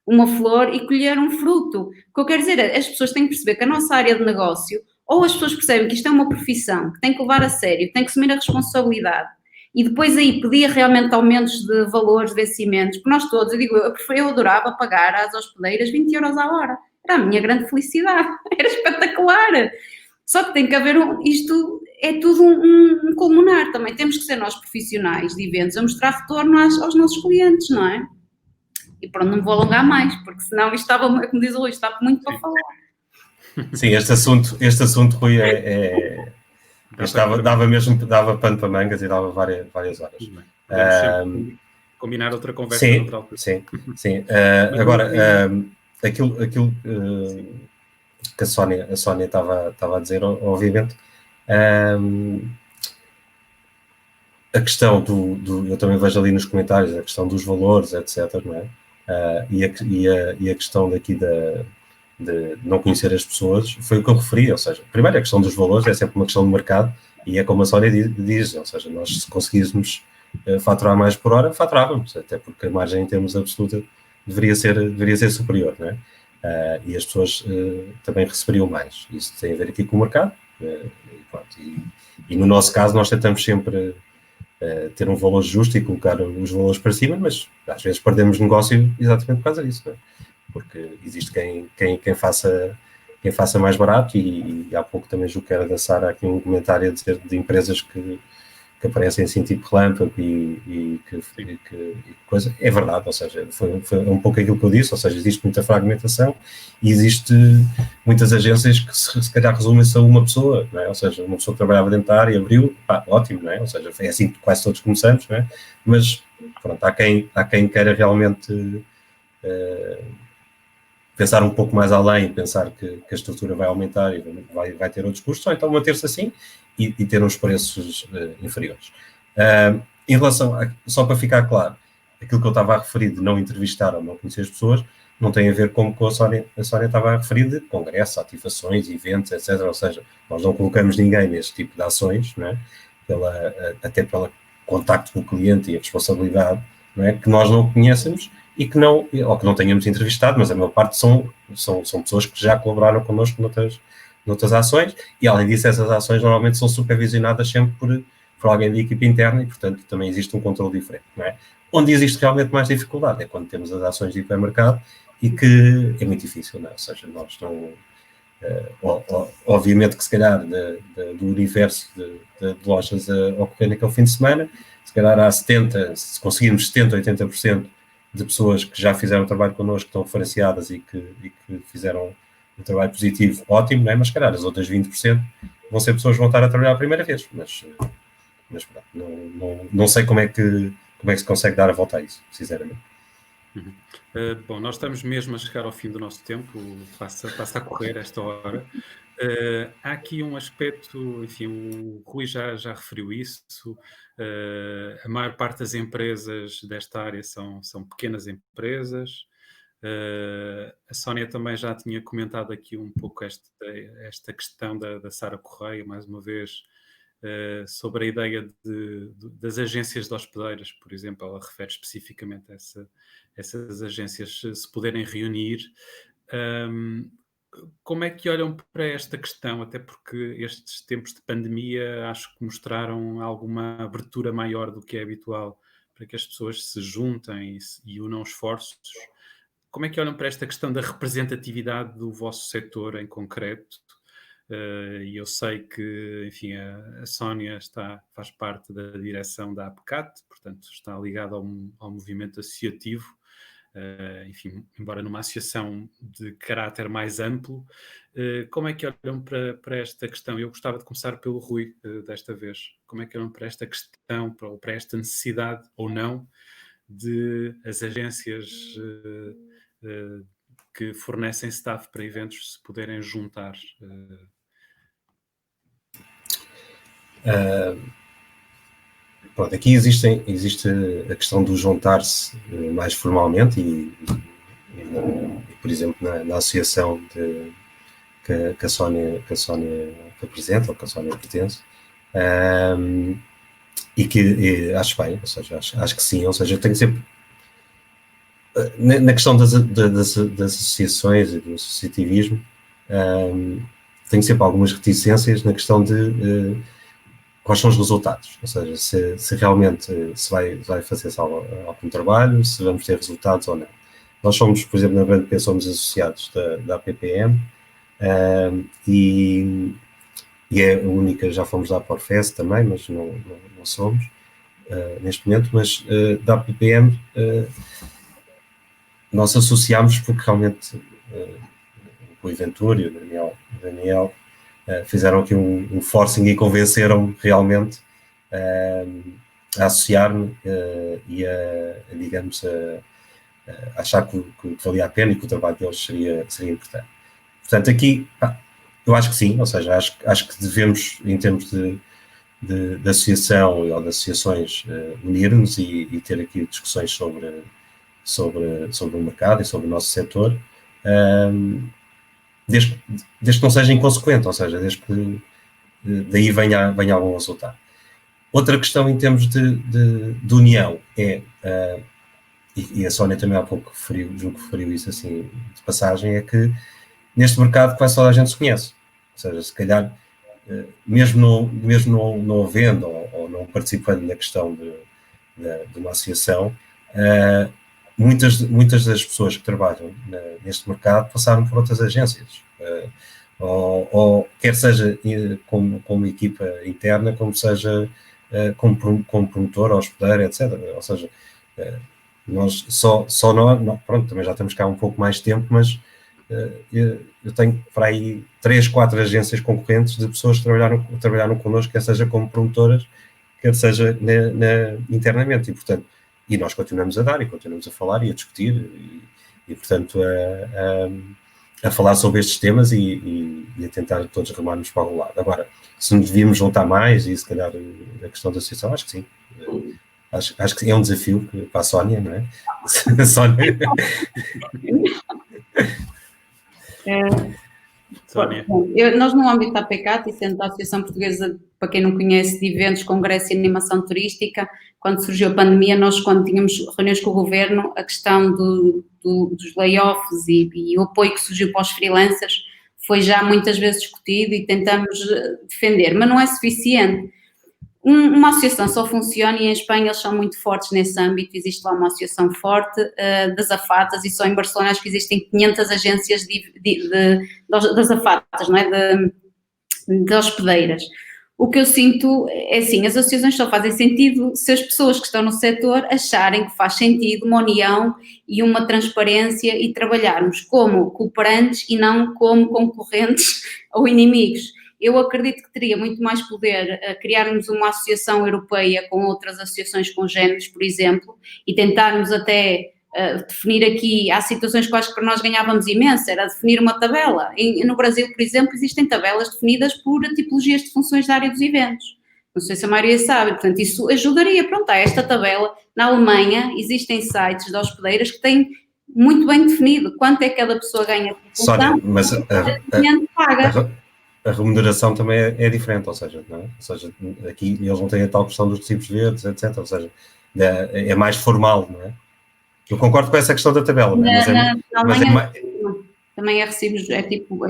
[SPEAKER 3] uma flor e colher um fruto. O que eu quero dizer é, as pessoas têm que perceber que a nossa área de negócio, ou as pessoas percebem que isto é uma profissão, que tem que levar a sério, que tem que assumir a responsabilidade, e depois aí pedir realmente aumentos de valores, vencimentos, porque nós todos, eu adorava pagar às hospedeiras 20 euros à hora. Era a minha grande felicidade, era espetacular. Só que tem que haver isto é tudo um culminar também. Temos que ser nós profissionais de eventos a mostrar retorno aos nossos clientes, não é? E pronto, não me vou alongar mais, porque senão isto estava, como diz o Rui, estava muito para falar.
[SPEAKER 2] Sim, este assunto, Rui, dava pano para mangas e dava várias horas.
[SPEAKER 1] Podemos combinar outra conversa noutra altura.
[SPEAKER 2] Sim. Agora, aquilo que a Sónia estava a dizer, obviamente, a questão eu também vejo ali nos comentários a questão dos valores, etc., não é? E a questão daqui de não conhecer as pessoas foi o que eu referi, ou seja, primeiro a questão dos valores é sempre uma questão de mercado e é como a Sónia diz, ou seja, nós se conseguíssemos faturar mais por hora, faturávamos, até porque a margem em termos absoluta deveria ser superior, não é? E as pessoas também receberiam mais. Isso tem a ver aqui com o mercado, e no nosso caso nós tentamos sempre ter um valor justo e colocar os valores para cima, mas às vezes perdemos negócio exatamente por causa disso, não é? Porque existe quem faça mais barato e há pouco também julgo que era da Sara aqui um comentário a dizer de empresas que aparecem assim tipo relâmpago e que coisa, é verdade, ou seja, foi um pouco aquilo que eu disse, ou seja, existe muita fragmentação e existe muitas agências que se calhar resumem-se a uma pessoa, não é? Ou seja, uma pessoa que trabalhava dentro da área abriu, ótimo, não é? Ou seja, é assim que quase todos começamos, não é? Mas, pronto, há quem queira realmente pensar um pouco mais além, pensar que a estrutura vai aumentar e vai ter outros custos, ou então manter-se assim e ter uns preços inferiores. Em relação só para ficar claro, aquilo que eu estava a referir de não entrevistar ou não conhecer as pessoas, não tem a ver com a Sónia estava a referir de congressos, ativações, eventos, etc. Ou seja, nós não colocamos ninguém neste tipo de ações, não é? Até pelo contacto com o cliente e a responsabilidade, não é? Que nós não conhecemos e que não tenhamos entrevistado, mas a maior parte são pessoas que já colaboraram connosco noutras ações, e além disso essas ações normalmente são supervisionadas sempre por alguém da equipe interna e, portanto, também existe um controle diferente, não é? Onde existe realmente mais dificuldade é quando temos as ações de hipermercado e que é muito difícil, não é? Ou seja, nós não... obviamente que se calhar do universo de lojas a ocorrer naquele fim de semana, se calhar há se conseguirmos 70%, 80% de pessoas que já fizeram trabalho connosco, que estão referenciadas e que fizeram um trabalho positivo, ótimo, não é? Mas se calhar as outras 20% vão ser pessoas que vão estar a trabalhar a primeira vez, mas não sei como é que se consegue dar a volta a isso, sinceramente.
[SPEAKER 1] Bom, nós estamos mesmo a chegar ao fim do nosso tempo, passa a correr esta hora. Há aqui um aspecto, enfim, o Rui já referiu isso, a maior parte das empresas desta área são pequenas empresas. A Sónia também já tinha comentado aqui um pouco esta questão da Sara Correia, mais uma vez, sobre a ideia das agências de hospedeiras, por exemplo. Ela refere especificamente a essas agências se poderem reunir. Como é que olham para esta questão? Até porque estes tempos de pandemia acho que mostraram alguma abertura maior do que é habitual para que as pessoas se juntem e unam esforços. Como é que olham para esta questão da representatividade do vosso setor em concreto? E eu sei que, enfim, a Sónia faz parte da direção da APCAT, portanto está ligada ao movimento associativo. Enfim, embora numa associação de caráter mais amplo, como é que olham para esta questão? Eu gostava de começar pelo Rui, desta vez. Como é que olham para esta questão, para esta necessidade ou não de as agências que fornecem staff para eventos se poderem juntar?
[SPEAKER 2] Pronto, aqui existe a questão do juntar-se mais formalmente e, por exemplo, na associação que a Sónia representa, ou que a Sónia pertence, e que acho bem, ou seja, acho que sim, ou seja, tenho sempre na questão das associações e do associativismo, tenho sempre algumas reticências na questão de quais são os resultados, ou seja, se realmente se vai fazer algum trabalho, se vamos ter resultados ou não. Nós somos, por exemplo, na BNP somos associados da PPM, e é a única, já fomos da Porfest também, mas não somos neste momento, mas da PPM nós associámos porque realmente o Rui Ventura e o Daniel fizeram aqui um forcing e convenceram-me realmente a associar-me e digamos, a achar que valia a pena e que o trabalho deles seria importante. Portanto, aqui, eu acho que sim, ou seja, acho que devemos, em termos de associação ou de associações, unir-nos e ter aqui discussões sobre o mercado e sobre o nosso setor, desde que não seja inconsequente, ou seja, desde que daí venha algum resultado. Outra questão em termos de união é, e a Sónia também há pouco referiu isso assim de passagem, é que neste mercado quase toda a gente se conhece, ou seja, se calhar mesmo não havendo ou não participando na questão de uma associação, muitas das pessoas que trabalham neste mercado passaram por outras agências, ou quer seja como equipa interna, como seja como promotor, hospedeiro, etc. Ou seja, nós só nós, pronto, também já estamos cá um pouco mais tempo, mas eu tenho para aí 3, 4 agências concorrentes de pessoas que trabalharam connosco, quer seja como promotoras, quer seja internamente, e portanto, e nós continuamos a dar e continuamos a falar e a discutir e portanto a falar sobre estes temas e a tentar todos remarmos para o lado. Agora, se nos devíamos juntar mais e se calhar a questão da associação, acho que sim. Acho que é um desafio para a Sónia, não é? A Sónia.
[SPEAKER 1] Sónia.
[SPEAKER 3] Nós, no âmbito da APCAT, e sendo a Associação Portuguesa, para quem não conhece, de Eventos, Congresso e Animação Turística, quando surgiu a pandemia, nós, quando tínhamos reuniões com o Governo, a questão dos layoffs e o apoio que surgiu para os freelancers foi já muitas vezes discutido e tentamos defender, mas não é suficiente. Uma associação só funciona, e em Espanha eles são muito fortes nesse âmbito, existe lá uma associação forte das afatas, e só em Barcelona acho que existem 500 agências das afatas, não é? De hospedeiras. O que eu sinto é assim, as associações só fazem sentido se as pessoas que estão no setor acharem que faz sentido uma união e uma transparência e trabalharmos como cooperantes e não como concorrentes ou inimigos. Eu acredito que teria muito mais poder criarmos uma associação europeia com outras associações congêneres, por exemplo, e tentarmos até definir aqui, há situações que eu acho que para nós ganhávamos imenso, era definir uma tabela. No Brasil, por exemplo, existem tabelas definidas por tipologias de funções da área dos eventos. Não sei se a maioria sabe, portanto, isso ajudaria. Pronto, há esta tabela. Na Alemanha, existem sites de hospedeiras que têm muito bem definido quanto é que cada pessoa ganha por função.
[SPEAKER 2] Sónia, mas a remuneração também é diferente, ou seja, não é? Ou seja, aqui eles não têm a tal questão dos recibos verdes, etc. Ou seja, é mais formal, não é? Eu concordo com essa questão da tabela, mas
[SPEAKER 3] também é recibos, é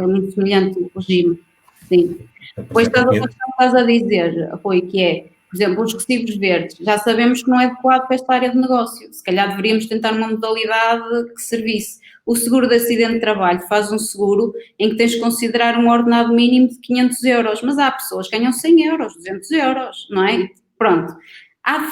[SPEAKER 3] muito semelhante o regime, sim. Depois estás a dizer, Rui, que é, por exemplo, os recibos verdes, já sabemos que não é adequado para esta área de negócio, se calhar deveríamos tentar uma modalidade que servisse. O seguro de acidente de trabalho faz um seguro em que tens de considerar um ordenado mínimo de 500 euros, mas há pessoas que ganham 100 euros, 200 euros, não é? Pronto.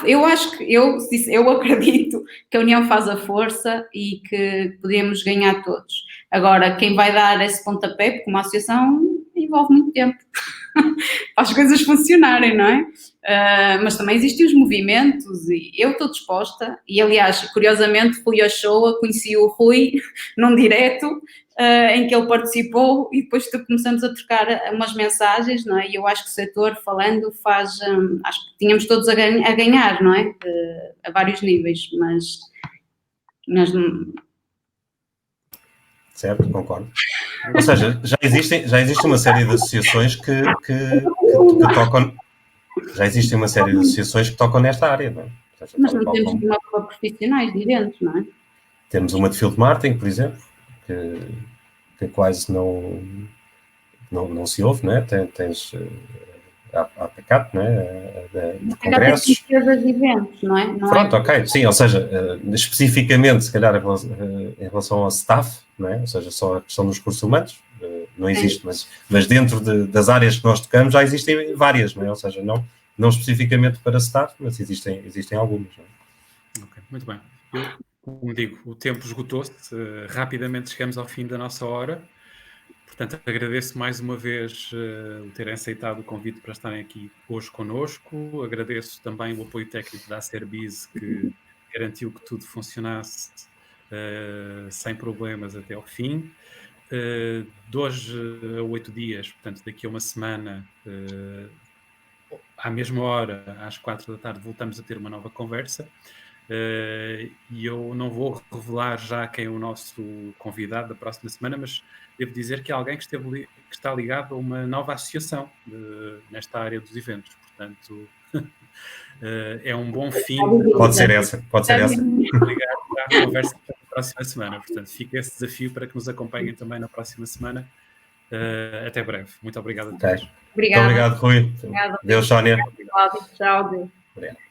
[SPEAKER 3] Eu acho que, eu acredito que a união faz a força e que podemos ganhar todos. Agora, quem vai dar esse pontapé, porque uma associação envolve muito tempo para as coisas funcionarem, não é? Mas também existem os movimentos e eu estou disposta, e aliás, curiosamente, fui ao show, conheci o Rui num direto em que ele participou e depois começamos a trocar umas mensagens, não é? E eu acho que o setor falando faz, acho que tínhamos todos a ganhar, não é? A vários níveis, mas
[SPEAKER 2] certo, concordo. Ou seja, já existe uma série de associações que tocam. Já existem uma série de associações que tocam nesta área, não é? Seja,
[SPEAKER 3] mas não temos uma para profissionais de eventos, não é?
[SPEAKER 2] Temos uma de field marketing, por exemplo, que quase não se ouve, não é? Tens a PECAT, não é? De congressos.
[SPEAKER 3] De eventos, não é?
[SPEAKER 2] Pronto, ok, sim, ou seja, especificamente, se calhar, em relação ao staff, não é? Ou seja, só a questão dos recursos humanos, não existe, mas dentro das áreas que nós tocamos já existem várias, não é? Ou seja, não especificamente para staff, mas existem algumas, não é?
[SPEAKER 1] Ok, muito bem. Como digo, o tempo esgotou-se, rapidamente chegamos ao fim da nossa hora, portanto agradeço mais uma vez o terem aceitado o convite para estarem aqui hoje connosco, agradeço também o apoio técnico da Acerbiz, que garantiu que tudo funcionasse sem problemas até ao fim. De hoje a 8 dias, portanto daqui a uma semana, à mesma hora, às 4 da tarde, voltamos a ter uma nova conversa. E eu não vou revelar já quem é o nosso convidado da próxima semana, mas devo dizer que é alguém que está ligado a uma nova associação nesta área dos eventos, portanto é um bom fim.
[SPEAKER 2] Pode ser essa.
[SPEAKER 1] Obrigado à conversa da próxima semana, portanto fica esse desafio para que nos acompanhem também na próxima semana. Até breve. Muito obrigado a todos.
[SPEAKER 2] Muito obrigado, Rui.
[SPEAKER 3] Obrigada.
[SPEAKER 2] Deus, Sónia.
[SPEAKER 3] Tchau, Deus.
[SPEAKER 2] Obrigado.